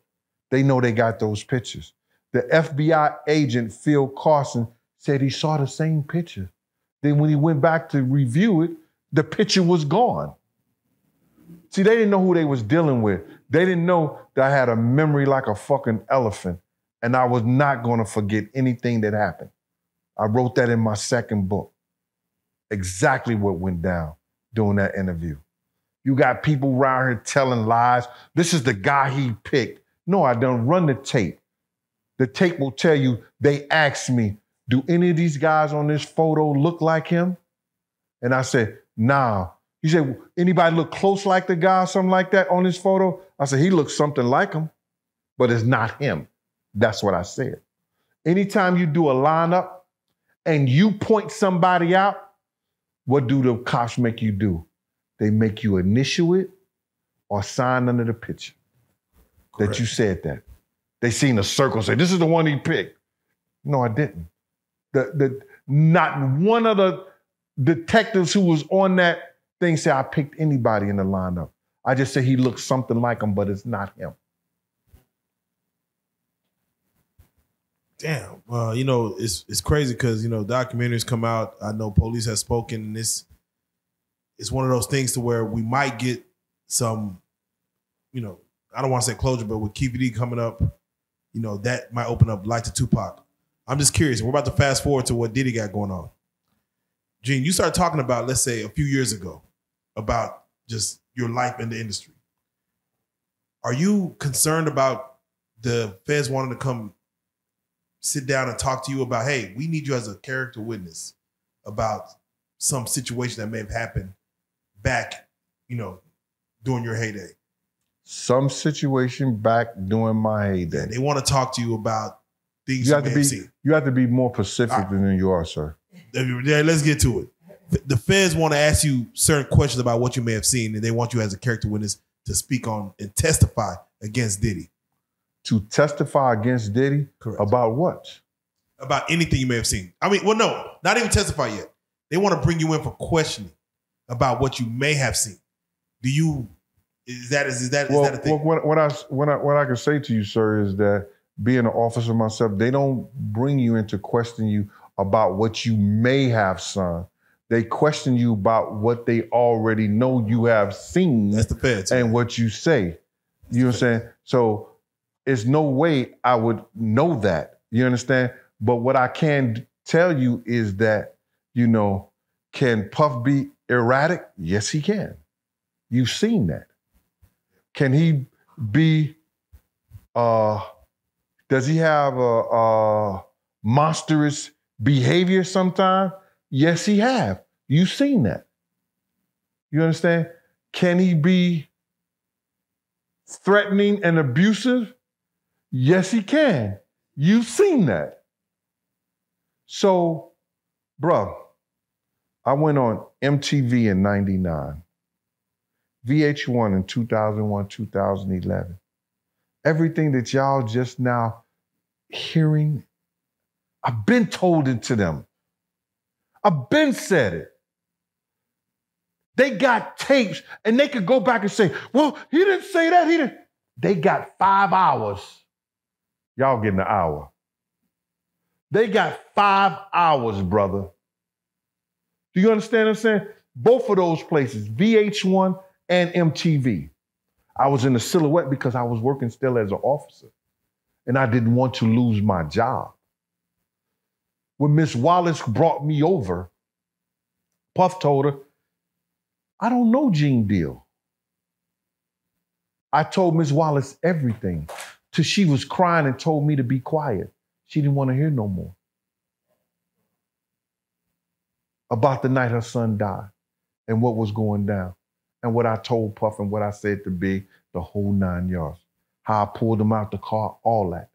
They know they got those pictures. The FBI agent, Phil Carson, said he saw the same picture. Then when he went back to review it, the picture was gone. See, they didn't know who they was dealing with. They didn't know that I had a memory like a fucking elephant and I was not gonna forget anything that happened. I wrote that in my second book. Exactly what went down during that interview. You got people around here telling lies. This is the guy he picked. No, I don't. Run the tape. The tape will tell you, they asked me, do any of these guys on this photo look like him? And I said, nah. He said, anybody look close like the guy, something like that on this photo? I said, he looks something like him, but it's not him. That's what I said. Anytime you do a lineup and you point somebody out, what do the cops make you do? They make you initial it or sign under the picture. Correct. That you said that. They seen a circle say, this is the one he picked. No, I didn't. Not one of the detectives who was on that thing said I picked anybody in the lineup. I just said he looks something like him, but it's not him. Damn. You know, it's crazy because, you know, documentaries come out. I know police has spoken, and it's one of those things to where we might get some, you know, I don't want to say closure, but with Keefe coming up, you know, that might open up light to Tupac. I'm just curious. We're about to fast forward to what Diddy got going on. Gene, you started talking about, let's say, a few years ago, about just your life in the industry. Are you concerned about the feds wanting to come sit down and talk to you about, hey, we need you as a character witness about some situation that may have happened back, you know, during your heyday? Some situation back during my heyday. Yeah, they want to talk to you about things you may have seen. You have to be more Pacific than you are, sir. Yeah, let's get to it. The feds want to ask you certain questions about what you may have seen, and they want you as a character witness to speak on and testify against Diddy. To testify against Diddy? Correct. About what? About anything you may have seen. I mean, well, no, not even testify yet. They want to bring you in for questioning about what you may have seen. Is that a thing? Well, what I can say to you, sir, is that being an officer myself, they don't bring you in to question you about what you may have seen. They question you about what they already know you have seen. That's the feds. And what you say. You know what I'm saying? So it's no way I would know that. You understand? But what I can tell you is that, you know, can Puff be erratic? Yes, he can. You've seen that. Can he be, does he have a monstrous behavior sometime? Yes, he have. You've seen that. You understand? Can he be threatening and abusive? Yes, he can. You've seen that. So, bro, I went on MTV in 99, VH1 in 2001, 2011. Everything that y'all just now hearing, I've been told it to them. I've been said it. They got tapes and they could go back and say, well, he didn't say that, he didn't. They got 5 hours. Y'all getting an hour. They got 5 hours, brother. Do you understand what I'm saying? Both of those places, VH1 and MTV. I was in the Silhouette because I was working still as an officer and I didn't want to lose my job. When Miss Wallace brought me over, Puff told her, I don't know Gene Deal. I told Miss Wallace everything till she was crying and told me to be quiet. She didn't want to hear no more. About the night her son died. and what was going down and what I told Puff and what I said to Big, the whole 9 yards. How I pulled him out the car, all that.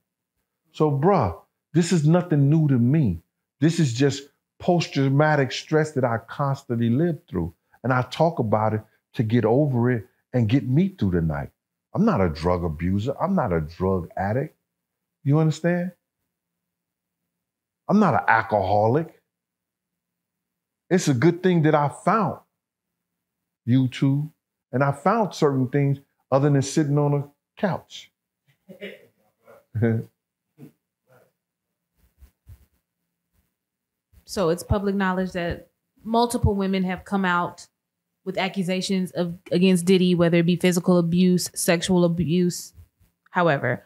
So, bruh, this is nothing new to me. This is just post-traumatic stress that I constantly lived through. And I talk about it to get over it and get me through the night. I'm not a drug abuser. I'm not a drug addict. You understand? I'm not an alcoholic. It's a good thing that I found YouTube, and I found certain things other than sitting on a couch. So it's public knowledge that multiple women have come out with accusations against Diddy, whether it be physical abuse, sexual abuse, however.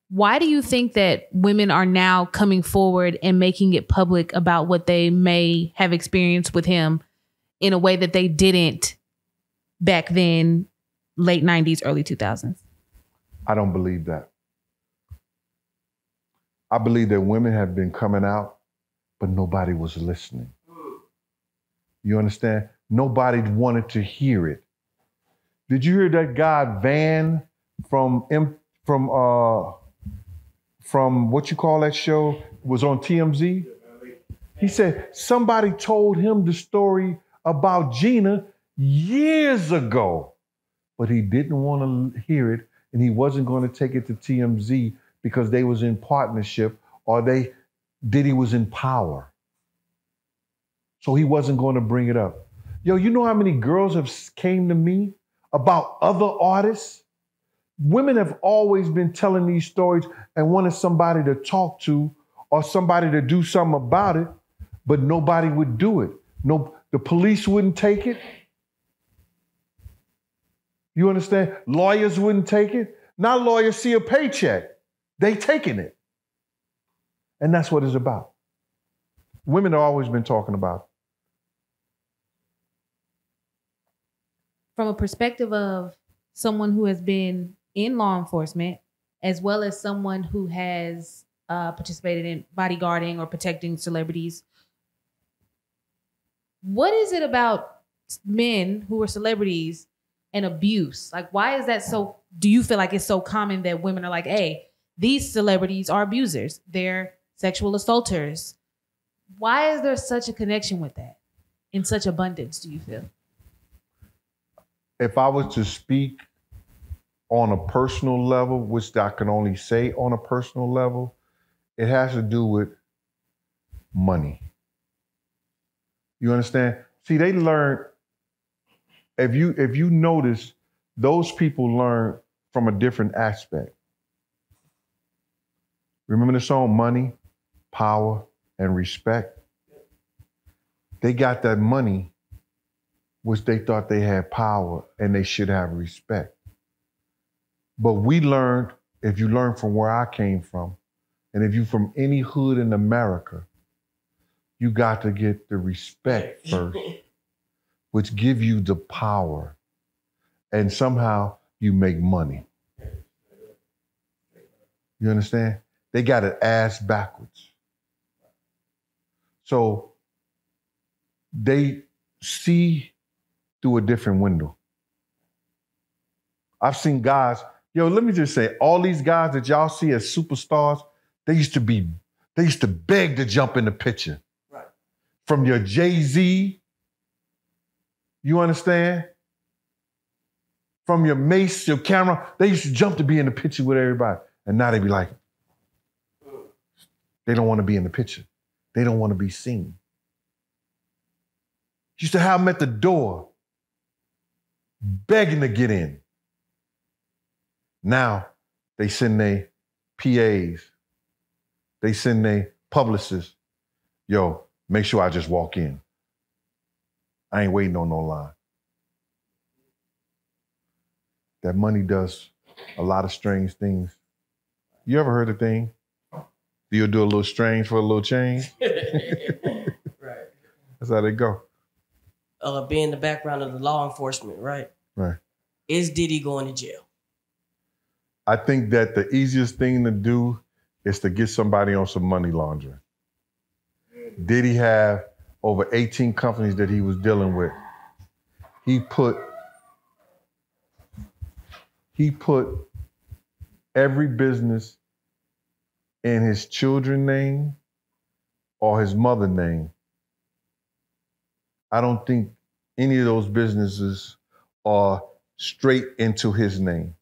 Why do you think that women are now coming forward and making it public about what they may have experienced with him in a way that they didn't back then, late 90s, early 2000s? I don't believe that. I believe that women have been coming out, but nobody was listening. You understand? Nobody wanted to hear it. Did you hear that guy Van from what you call that show, was on TMZ? He said somebody told him the story about Gina years ago, but he didn't want to hear it, and he wasn't going to take it to TMZ because they was in partnership, or Diddy was in power. So he wasn't going to bring it up. Yo, you know how many girls have came to me about other artists? Women have always been telling these stories and wanted somebody to talk to or somebody to do something about it, but nobody would do it. No, the police wouldn't take it. You understand? Lawyers wouldn't take it. Now lawyers see a paycheck. They taking it. And that's what it's about. Women have always been talking about it. From a perspective of someone who has been in law enforcement, as well as someone who has participated in bodyguarding or protecting celebrities, what is it about men who are celebrities and abuse? Like, why is that so? Do you feel like it's so common that women are like, hey, these celebrities are abusers, they're sexual assaulters? Why is there such a connection with that in such abundance, do you feel? If I was to speak on a personal level, which I can only say on a personal level, it has to do with money. You understand? See, they learn, if you notice, those people learn from a different aspect. Remember the song Money, Power, and Respect? They got that money, which they thought they had power and they should have respect. But we learned, if you learn from where I came from, and if you from any hood in America, you got to get the respect first, which give you the power. And somehow you make money. You understand? They got it ass backwards. So they see through a different window. I've seen guys, yo, let me just say, all these guys that y'all see as superstars, they used to beg to jump in the picture. Right. From your Jay-Z, you understand? From your Mace, your camera, they used to jump to be in the picture with everybody. And now they be like, they don't want to be in the picture. They don't want to be seen. Used to have them at the door, begging to get in. Now, they send their PAs, they send their publicists, yo, make sure I just walk in. I ain't waiting on no line. That money does a lot of strange things. You ever heard the thing? You'll do a little strange for a little change? Right. That's how they go. Being the background of the law enforcement, right? Right. Is Diddy going to jail? I think that the easiest thing to do is to get somebody on some money laundering. Diddy have over 18 companies that he was dealing with. he put every business in his children's name or his mother's name. I don't think any of those businesses are straight into his name.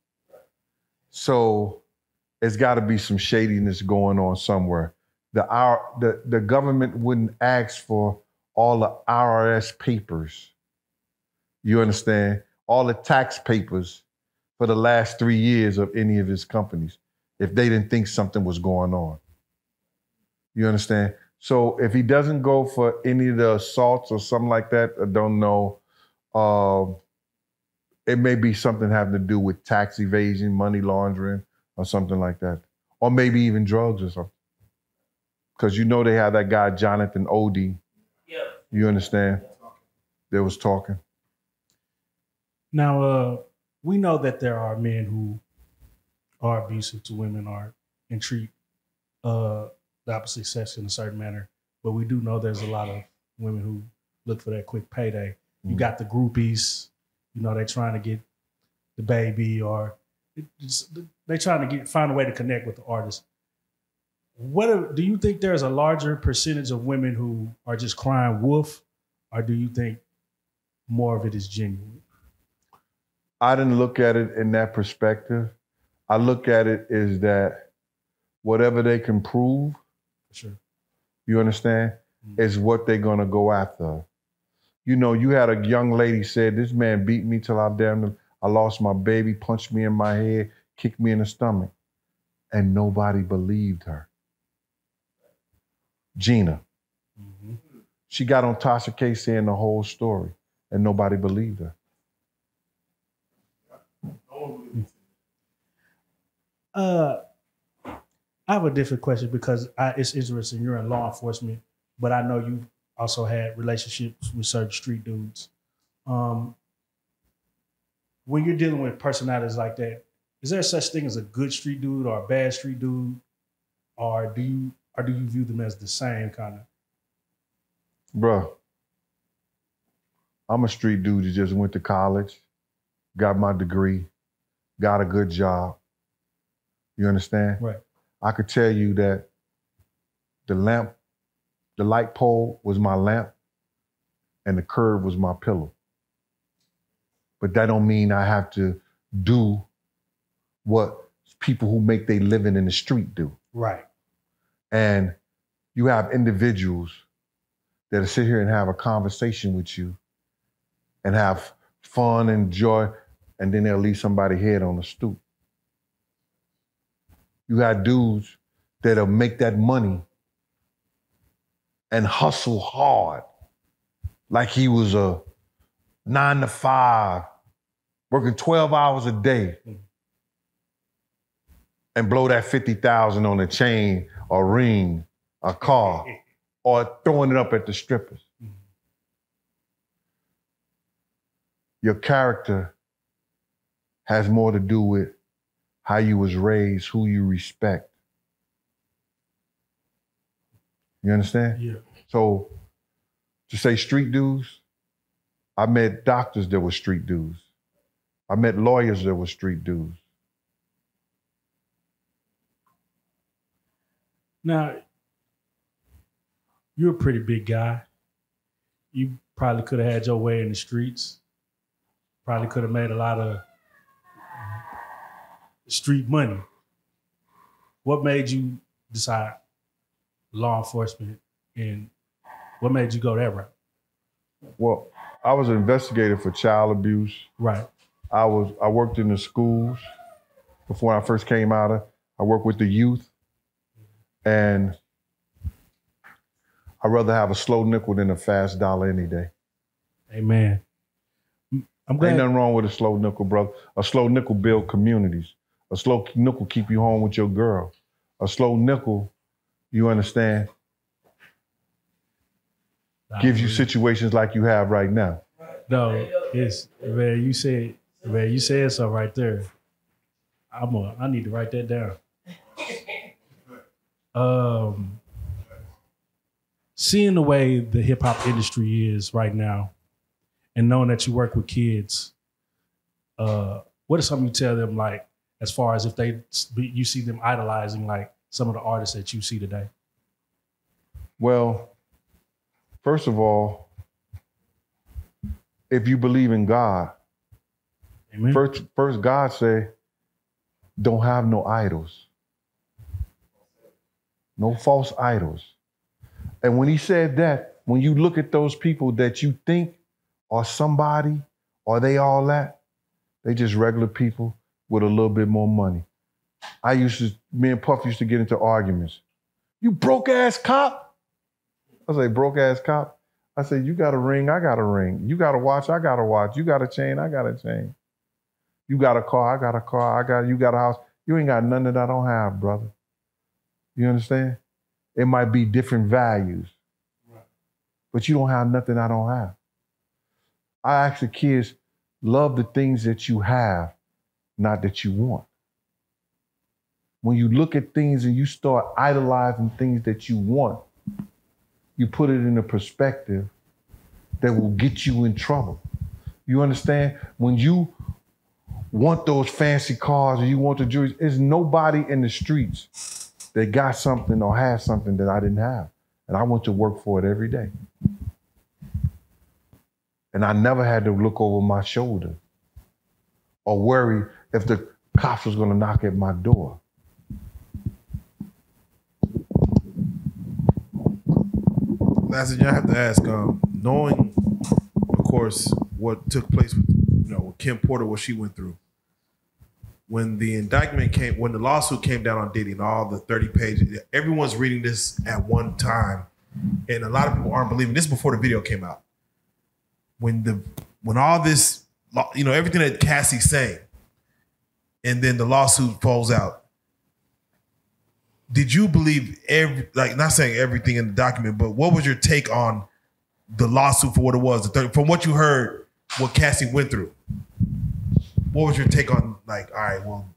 So it's got to be some shadiness going on somewhere. The government wouldn't ask for all the IRS papers. You understand? All the tax papers for the last 3 years of any of his companies if they didn't think something was going on. You understand? So if he doesn't go for any of the assaults or something like that, I don't know. It may be something having to do with tax evasion, money laundering, or something like that. Or maybe even drugs or something. Because you know they had that guy, Jonathan Odie. Yep. You understand? They was talking. Now, we know that there are men who are abusive to women and treat the opposite sex in a certain manner. But we do know there's a lot of women who look for that quick payday. You got the groupies, you know, they're trying to get the baby, or they're trying to find a way to connect with the artist. Do you think there's a larger percentage of women who are just crying wolf, or do you think more of it is genuine? I didn't look at it in that perspective. I look at it as that whatever they can prove, sure, you understand, is what they're gonna go after. You know, you had a young lady said, this man beat me till I lost my baby, punched me in my head, kicked me in the stomach. And nobody believed her. Gina. Mm-hmm. She got on Tasha K saying the whole story and nobody believed her. I have a different question because it's interesting. You're in law enforcement, but I know you also had relationships with certain street dudes. When you're dealing with personalities like that, is there such thing as a good street dude or a bad street dude? Or do you view them as the same kind of? Bruh, I'm a street dude that just went to college, got my degree, got a good job. You understand? Right. I could tell you that the light pole was my lamp and the curb was my pillow. But that don't mean I have to do what people who make their living in the street do. Right. And you have individuals that'll sit here and have a conversation with you and have fun and joy, and then they'll leave somebody's head on the stoop. You got dudes that'll make that money and hustle hard like he was a 9 to 5, working 12 hours a day, and blow that 50,000 on a chain, a ring, a car, or throwing it up at the strippers. Your character has more to do with how you was raised, who you respect. You understand? Yeah. So to say street dudes, I met doctors that were street dudes. I met lawyers that were street dudes. Now, you're a pretty big guy. You probably could have had your way in the streets. Probably could have made a lot of street money. What made you decide law enforcement, and what made you go that route? Well, I was an investigator for child abuse. Right. I worked in the schools before I first came out. I worked with the youth, and I'd rather have a slow nickel than a fast dollar any day. Amen. I'm glad. Ain't nothing wrong with a slow nickel, brother. A slow nickel build communities. A slow nickel keep you home with your girl. A slow nickel, you understand, gives you situations like you have right now. No, it's man. You said something right there. I need to write that down. Seeing the way the hip hop industry is right now, and knowing that you work with kids, what is something you tell them, like, as far as if you see them idolizing like some of the artists that you see today? Well, first of all, if you believe in God, Amen. first God say, don't have no idols. No false idols. And when he said that, when you look at those people that you think are somebody or they all that, they just regular people with a little bit more money. Me and Puff used to get into arguments. You broke ass cop. I say, broke ass cop. I say, you got a ring, I got a ring. You got a watch, I got a watch. You got a chain, I got a chain. You got a car, I got a car. You got a house. You ain't got none that I don't have, brother. You understand? It might be different values, but you don't have nothing I don't have. I ask the kids, love the things that you have, not that you want. When you look at things and you start idolizing things that you want, you put it in a perspective that will get you in trouble. You understand? When you want those fancy cars or you want the jewelry, there's nobody in the streets that got something or has something that I didn't have. And I went to work for it every day. And I never had to look over my shoulder or worry if the cops was gonna knock at my door. Last thing I have to ask, knowing, of course, what took place with, with Kim Porter, what she went through. When the lawsuit came down on Diddy and all the 30 pages, everyone's reading this at one time, and a lot of people aren't believing. This is before the video came out. When all this, everything that Cassie's saying, and then the lawsuit falls out, did you believe not saying everything in the document, but what was your take on the lawsuit for what it was? From what you heard, what Cassie went through, what was your take on, all right, well,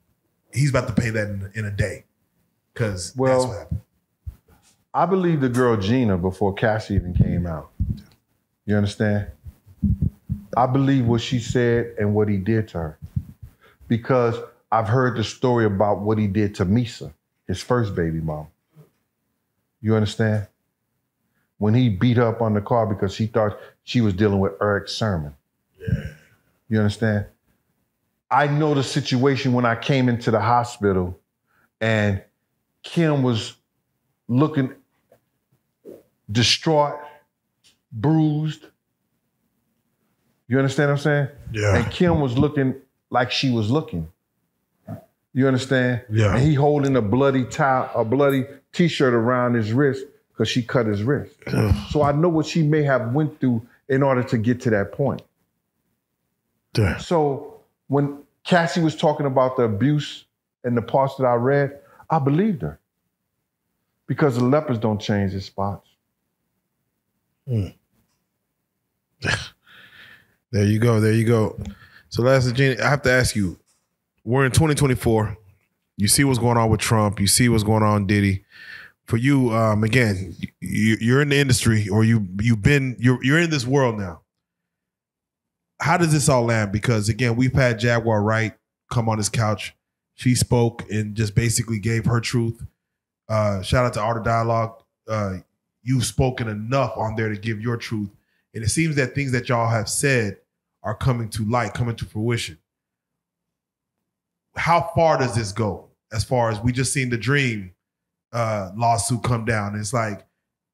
he's about to pay that in a day? Because that's what happened. I believe the girl Gina before Cassie even came out. You understand? I believe what she said and what he did to her. Because I've heard the story about what he did to Misa, his first baby mom. You understand? When he beat her up on the car because he thought she was dealing with Eric Sermon. Yeah. You understand? I know the situation when I came into the hospital and Kim was looking distraught, bruised. You understand what I'm saying? Yeah. And Kim was looking like she was looking. You understand? Yeah. And he holding a bloody t-shirt around his wrist because she cut his wrist. So I know what she may have went through in order to get to that point. Damn. So when Cassie was talking about the abuse and the parts that I read, I believed her. Because the lepers don't change their spots. There you go. So lastly, Gina, I have to ask you, we're in 2024. You see what's going on with Trump. You see what's going on with Diddy. For you, again, you're in the industry, or you're in this world now. How does this all land? Because again, we've had Jaguar Wright come on this couch. She spoke and just basically gave her truth. Shout out to Art of Dialogue. You've spoken enough on there to give your truth. And it seems that things that y'all have said are coming to light, coming to fruition. How far does this go? As far as we just seen the Dream lawsuit come down. It's like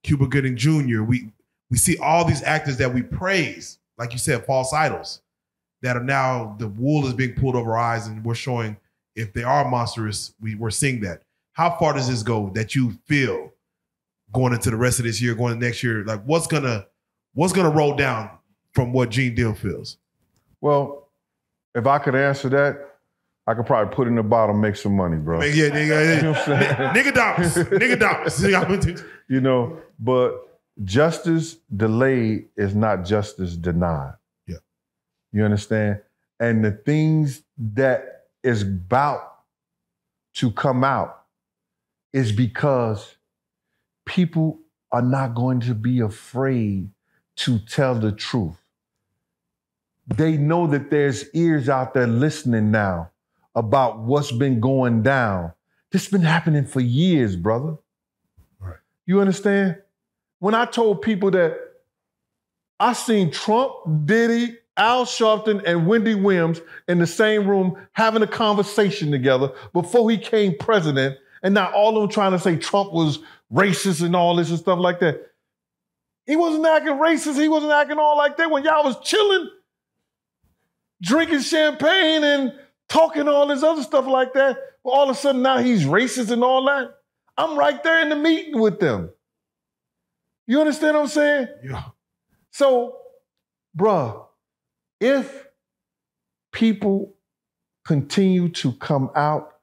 Cuba Gooding Jr. We see all these actors that we praise, like you said, false idols, that are now, the wool is being pulled over our eyes, and we're showing if they are monstrous, we're seeing that. How far does this go that you feel going into the rest of this year, going into next year? Like what's gonna roll down from what Gene Deal feels? Well, if I could answer that, I could probably put it in the bottle, make some money, bro. Yeah, nigga. You know what I'm saying? Nigga dollars. But justice delayed is not justice denied. Yeah. You understand? And the things that is about to come out is because people are not going to be afraid to tell the truth. they know that there's ears out there listening now about what's been going down. This has been happening for years, brother. Right. You understand? When I told people that I seen Trump, Diddy, Al Sharpton, and Wendy Williams in the same room having a conversation together before he came president, and now all of them trying to say Trump was racist and all this and stuff like that. He wasn't acting racist. He wasn't acting all like that when y'all was chilling, drinking champagne and talking all this other stuff like that. But all of a sudden now he's racist and all that. I'm right there in the meeting with them. You understand what I'm saying? Yeah. So, bruh, if people continue to come out,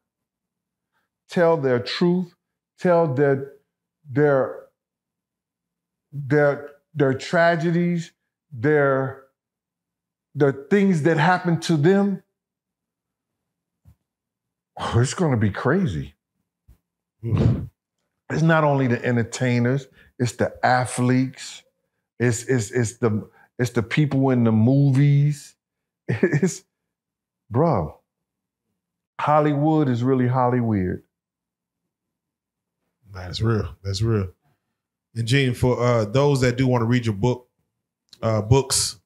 tell their truth, tell their tragedies, their things that happened to them, it's going to be crazy. It's not only the entertainers, it's the athletes, it's the people in the movies. It's, bro, Hollywood is really Hollyweird. That's real. That's real. And Gene, for those that do want to read your books,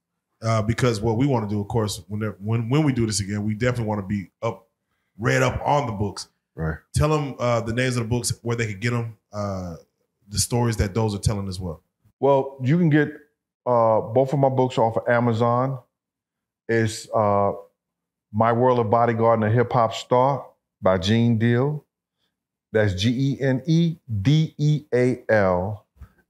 because what we want to do, of course, when we do this again, we definitely want to be read up on the books. Right. Tell them the names of the books, where they could get them, the stories that those are telling as well. Well, you can get both of my books off of Amazon. It's My World of Bodyguard and a Hip Hop Star by Gene Deal. That's Genedeal.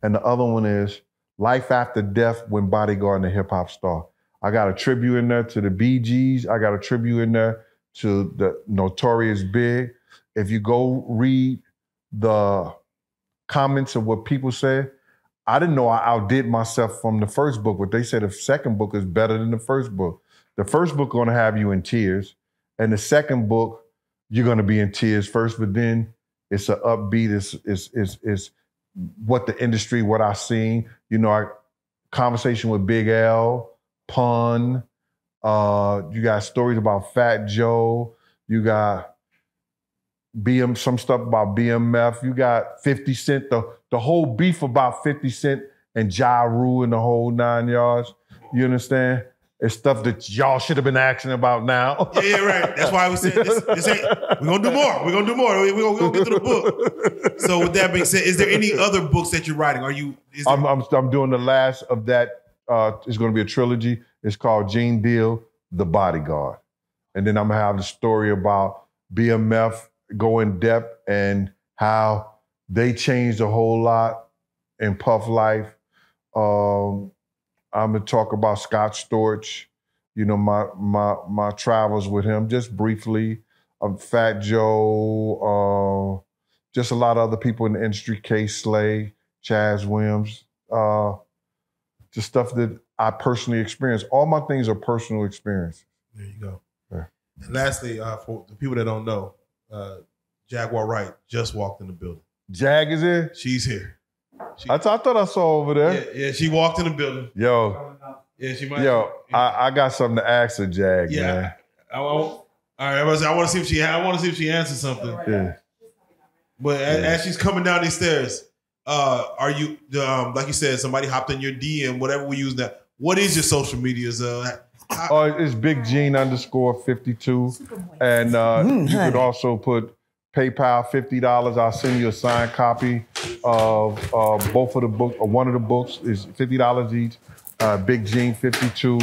And the other one is Life After Death When Bodyguard and a Hip Hop Star. I got a tribute in there to the BGs. I got a tribute in there to the Notorious Big. If you go read the comments of what people say, I didn't know I outdid myself from the first book, but they said the second book is better than the first book. The first book going to have you in tears, and the second book, you're going to be in tears first, but then it's an upbeat, it's what the industry, what I seen. You know, conversation with Big L, Pun. You got stories about Fat Joe. You got some stuff about BMF. You got 50 Cent, the whole beef about 50 Cent and Ja Rule and the whole 9 yards. You understand? It's stuff that y'all should have been asking about now. Yeah, right. That's why we said this ain't, we're going to do more. We're going to do more. We're going to get to the book. So with that being said, is there any other books that you're writing? I'm doing the last of that. It's going to be a trilogy. It's called Gene Deal, The Bodyguard. And then I'm going to have the story about BMF, go in depth, and how they changed a whole lot in Puff life. I'm going to talk about Scott Storch, you know, my travels with him, just briefly. Fat Joe, just a lot of other people in the industry, K. Slay, Chaz Williams, just stuff that I personally experienced. All my things are personal experience. There you go. Yeah. And lastly, for the people that don't know, Jaguar Wright just walked in the building. Jag is here? She's here. I thought I saw over there. Yeah, she walked in the building. Yo. Yeah, she might. Yo, I got something to ask her, Jag, man. All right, I want to see if she answers something. Yeah. But as she's coming down these stairs, are you like you said, somebody hopped in your DM, whatever we use that. What is your social medias? It's Big Gene _52. And you could also put PayPal $50. I'll send you a signed copy of both of the books, or one of the books is $50 each. Big Gene 52,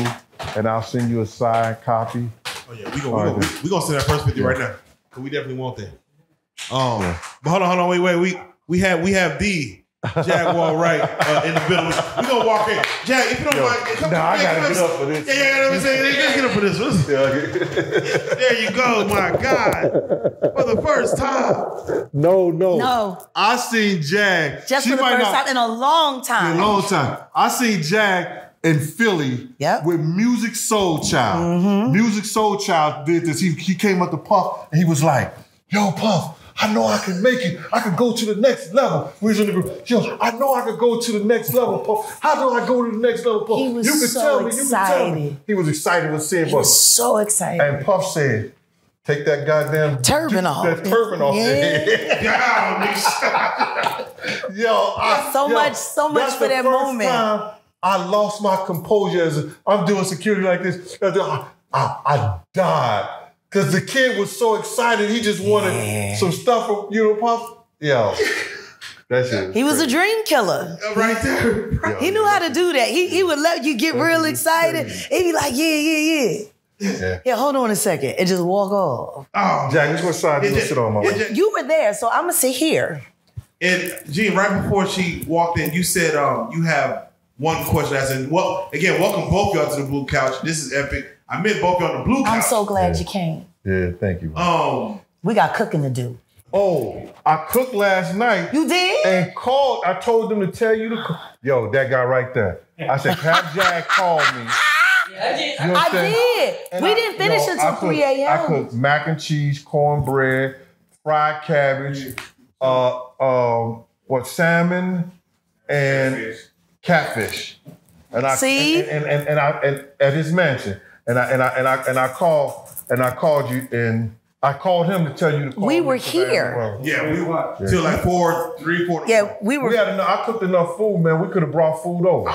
and I'll send you a signed copy. Oh yeah, we gonna send that first 50 right now, cause we definitely want that. But hold on, wait. We have the Jaguar Wright in the building. We gonna walk in. Jag, if you don't mind, I gotta get up for this. Yeah, let me say, let's get up for this. There you go, my God, for the first time. No. I seen Jag. Just for the first time in a long time. I seen Jag in Philly with Music Soul Child. Music Soul Child did this. He came up to Puff and he was like, yo, Puff, I know I can make it. I can go to the next level. We was in the group. Yo, I know I could go to the next level, Puff. How do I go to the next level, Puff? He was you can so tell me. You can tell me. excited. He was excited with seeing He Puff. was so excited. And Puff said, take that goddamn Turban off. That turban off your head. Yo, So much that's for the that first moment. time I lost my composure as I'm doing security like this. I died. Because the kid was so excited, he just wanted some stuff from, Puff. Yo, that shit. He was a dream killer. Right there. He knew how to do that. He would let you get real excited. He'd be like, yeah. Yeah, hold on a second. And just walk off. Oh, Jack, which side you sit on, my man? You were there, so I'm going to sit here. And Gene, right before she walked in, you said you have one question. I said, well, again, welcome both y'all to the blue couch. This is epic. I met both y'all on the blue couch. I'm so glad you came. Yeah, thank you. We got cooking to do. Oh, I cooked last night. You did? And called. I told them to tell you to cook. Yo, that guy right there. I said, have Jack call me. I did. And We didn't finish until 3 a.m. I cooked mac and cheese, cornbread, fried cabbage, salmon and catfish. And I See? and at his mansion. And I called you and I called him to tell you to call We me were for here. that. Yeah, we were till like 3, 4. Yeah, we were. We had enough. I cooked enough food, man. We could have brought food over.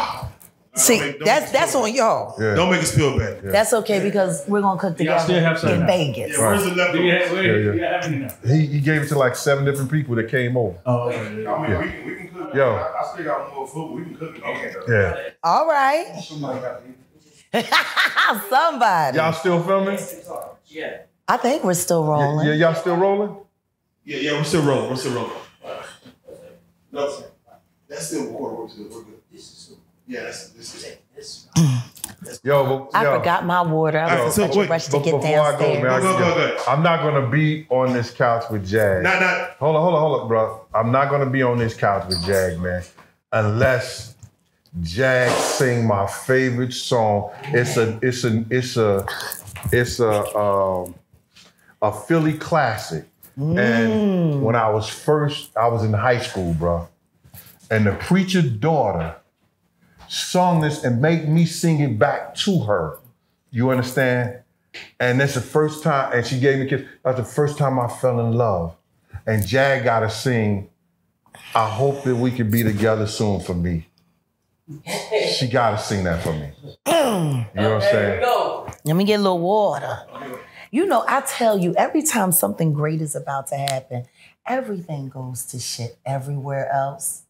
See, Don't that's on y'all. Yeah. Don't make us feel bad. That's okay because we're going to cook Y'all still together have some in now? Vegas. Yeah, where's the Do leftovers? you have, Yeah. you have any now? He gave it to like 7 different people that came over. Oh, okay. I mean, we can cook. Yo. I still got more food. We can cook it. Okay. Yeah. All right. Somebody. Y'all still filming? I think we're still rolling. Yeah, y'all still rolling? Yeah, we're still rolling. No, that's still recording. We're good. Yeah, this is. Yo, I forgot my water. I was in such a rush to get before I go, downstairs. man, Go. I'm not gonna be on this couch with Jag. Not. Hold on, bro. I'm not gonna be on this couch with Jag, man, unless Jag sing my favorite song. It's a Philly classic. And when I was in high school, bro, and the preacher's daughter sung this and made me sing it back to her. You understand? And that's the first time, and she gave me a kiss. That's the first time I fell in love. And Jag gotta sing, I hope that we can be together soon for me. She gotta sing that for me. You know what I'm saying? Let me get a little water. You know, I tell you, every time something great is about to happen, everything goes to shit everywhere else.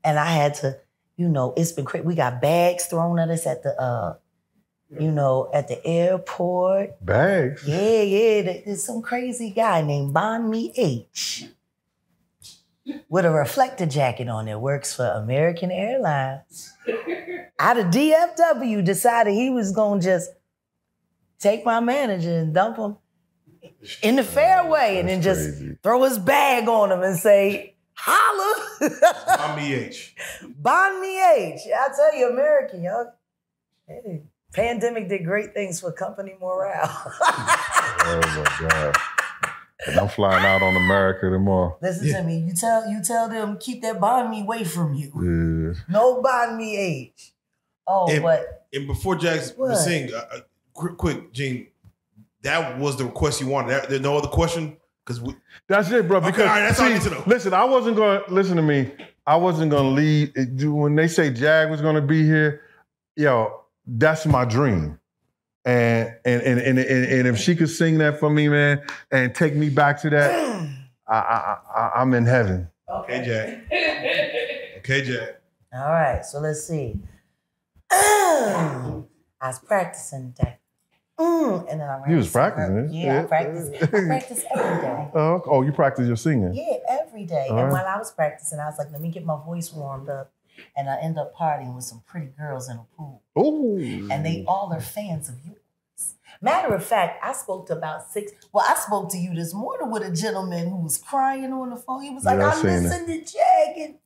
And I had to, it's been crazy. We got bags thrown at us at the, at the airport. Bags? Yeah. There's some crazy guy named Bon Me H with a reflector jacket on that works for American Airlines. Out of DFW, decided he was going to just take my manager and dump him in the fairway and then just throw his bag on him and say, holla. Bon Me H. Bon Me H. I tell you, American, y'all. Hey, pandemic did great things for company morale. Oh my God. And I'm flying out on America tomorrow. Listen to me. You tell them keep that Bon Me away from you. Yeah. No Bon Me H. Oh, And before Jack's was saying, quick, Gene, that was the request you wanted. There's no other question? That's it, bro. Because all right, that's all I need to know. Listen, I wasn't going to, listen to me. I wasn't going to leave. When they say Jag was going to be here, that's my dream. And if she could sing that for me, man, and take me back to that, I'm in heaven. Okay, Jag. All right, so let's see. I was practicing today. And then I ran. You was practicing? Yeah, I practice every day. Oh, you practice your singing? Yeah, every day. All and right. while I was practicing, I was like, let me get my voice warmed up. And I end up partying with some pretty girls in a pool. Ooh. And they all are fans of yours. Matter of fact, I spoke to you this morning with a gentleman who was crying on the phone. He was like, I listen to Jag and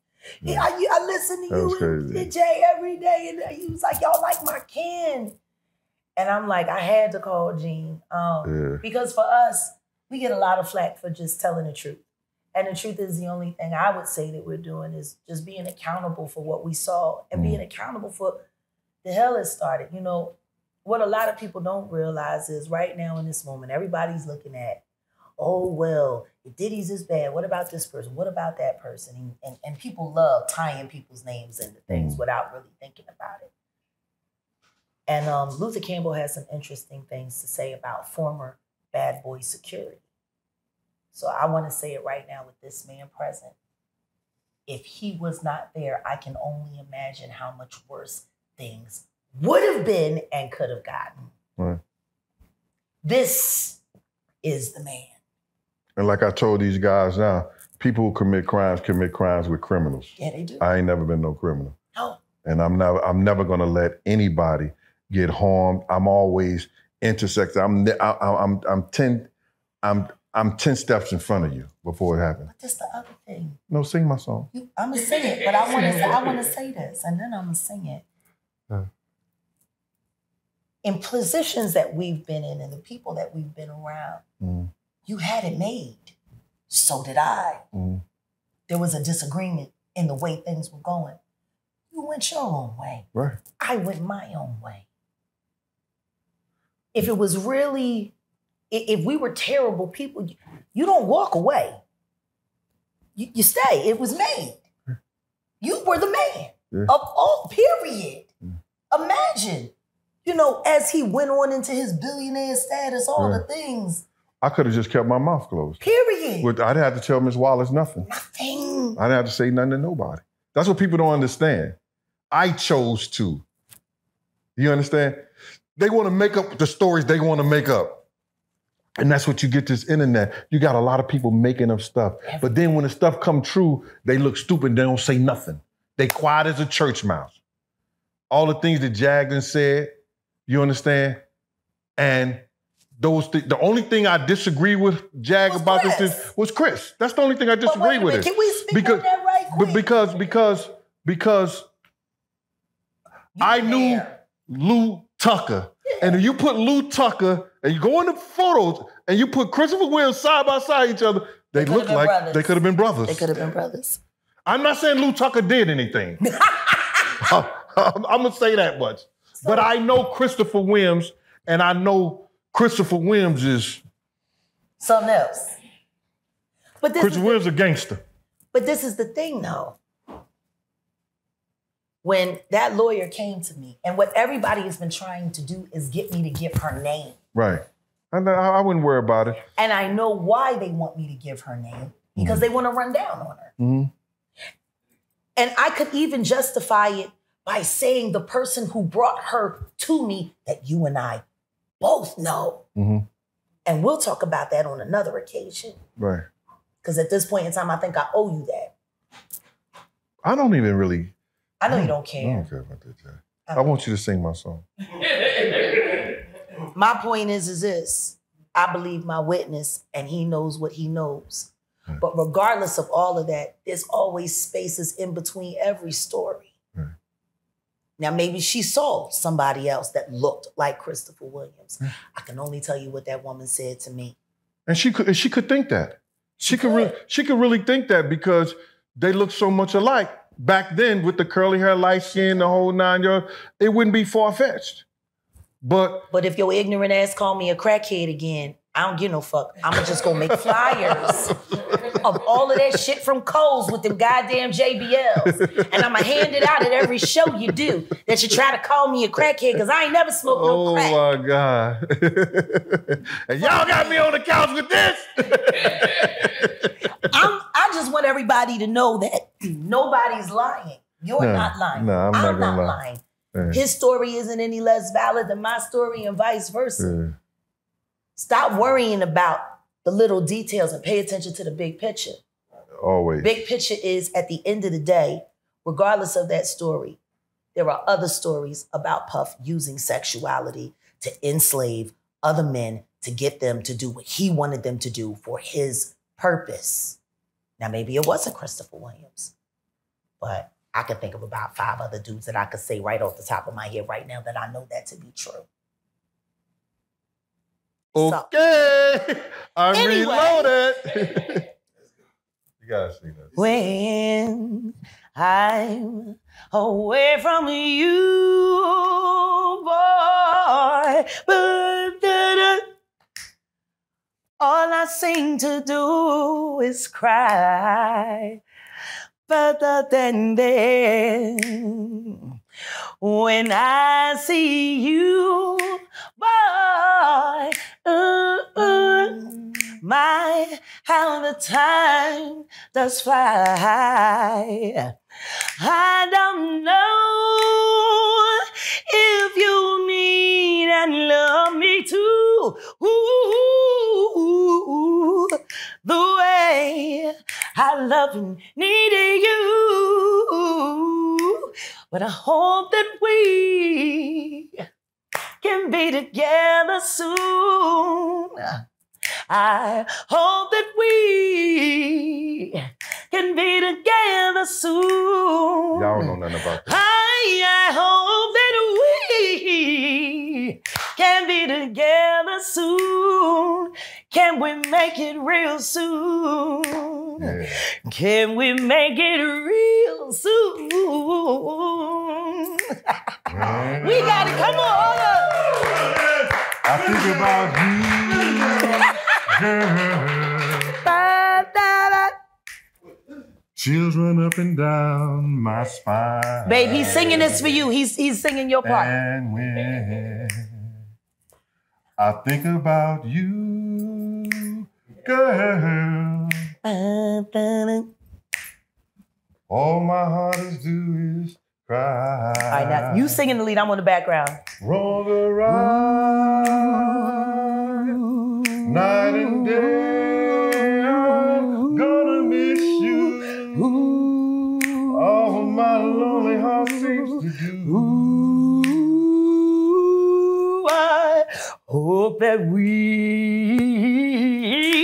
I listen to you and Jay every day. And he was like, y'all like my kin. And I'm like, I had to call Gene. Because for us, we get a lot of flack for just telling the truth. And the truth is the only thing I would say that we're doing is just being accountable for what we saw and being accountable for the hell it started. You know, what a lot of people don't realize is right now in this moment, everybody's looking at, oh, well, if Diddy's is bad, what about this person? What about that person? And people love tying people's names into things without really thinking about it. And Luther Campbell has some interesting things to say about former bad boy security. So I want to say it right now with this man present. If he was not there, I can only imagine how much worse things would have been and could have gotten. Right. This is the man. And like I told these guys now, people who commit crimes with criminals. Yeah, they do. I ain't never been no criminal. No. And I'm never gonna let anybody get harmed. I'm always intersected. I'm 10 steps in front of you before it happens. But that's the other thing. No, sing my song. I'm gonna sing it, but I want to say this, and then I'm gonna sing it. In positions that we've been in, and the people that we've been around, you had it made. So did I. There was a disagreement in the way things were going. You went your own way. Right. I went my own way. If it was really, if we were terrible people, you don't walk away. You stay. It was made. You were the man of all, period. Imagine, you know, as he went on into his billionaire status, all the things. I could have just kept my mouth closed. Period. I didn't have to tell Miss Wallace nothing. Nothing. I didn't have to say nothing to nobody. That's what people don't understand. I chose to. You understand? They want to make up the stories they want to make up. And that's what you get this internet. You got a lot of people making up stuff. But then when the stuff come true, they look stupid. They don't say nothing. They quiet as a church mouse. All the things that Jagden said, you understand? And the only thing I disagree with Jag about this was Chris. That's the only thing I disagree with it. Can we speak on that right quick? Because I knew Lou Tucker. And if you put Lou Tucker and you go in the photos and you put Christopher Williams side by side each other, they look like brothers. They could have been brothers. They could have been brothers. I'm not saying Lou Tucker did anything. I'm going to say that much. But I know Christopher Williams, and I know Christopher Williams is something else. But Christopher Williams is a gangster. But this is the thing, though. When that lawyer came to me, and what everybody has been trying to do is get me to give her name. Right. And I wouldn't worry about it. And I know why they want me to give her name, because they want to run down on her. And I could even justify it by saying the person who brought her to me that you and I both know. And we'll talk about that on another occasion. Right. Because at this point in time, I think I owe you that. I don't even really. I know you don't care. I don't care about that, Jack. I want you to sing my song. My point is this. I believe my witness, and he knows what he knows. But regardless of all of that, there's always spaces in between every story. Now, maybe she saw somebody else that looked like Christopher Williams. I can only tell you what that woman said to me. And she could think that. She could really think that because they look so much alike. Back then, with the curly hair, light skin, the whole 9 yards, it wouldn't be far-fetched. But if your ignorant ass call me a crackhead again, I don't give no fuck. I'm just gonna make flyers of all of that shit from Kohl's with them goddamn JBLs. And I'm gonna hand it out at every show you do that you try to call me a crackhead because I ain't never smoked no crack. Oh my God. And y'all got me on the couch with this. I just want everybody to know that nobody's lying. You're not lying. No, I'm not not lying. His story isn't any less valid than my story and vice versa. Stop worrying about the little details and pay attention to the big picture. Always. Big picture is, at the end of the day, regardless of that story, there are other stories about Puff using sexuality to enslave other men to get them to do what he wanted them to do for his purpose. Now, maybe it wasn't Christopher Williams, but I can think of about 5 other dudes that I could say right off the top of my head right now that I know that to be true. Okay. I'm Anyway. reloaded. You gotta see that. When I'm away from you, boy, all I seem to do is cry. But then when I see you, boy, my, how the time does fly. I don't know if you need and love me too. Ooh, the way I love and needed you. But I hope that we can be together soon. I hope that we can be together soon. Y'all don't know nothing about that. I hope that we can be together soon. Can we make it real soon? Yeah. Can we make it real soon? We got it. Come on, hold up. I think about you, girl. Chills run up and down my spine. Babe, he's singing this for you. He's singing your part. And when I think about you, girl, all my heart is do is cry. All right, now you singing the lead. I'm on the background. Roll around night and day. I'm gonna miss you. All my lonely heart seems to do. I hope that we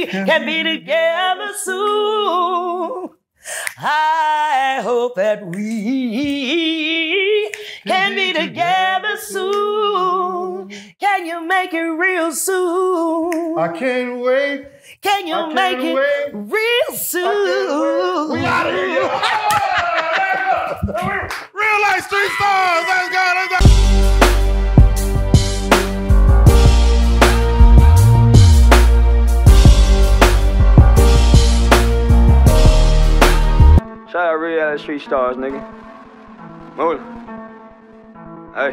can be together soon. I hope that we can be together soon. Can you make it real soon? I can't wait. Can you make it real soon? We out of here. Real life street stars. Let's go. Let's go. Shout out Real Life Street Stars, nigga. Move it. Hey.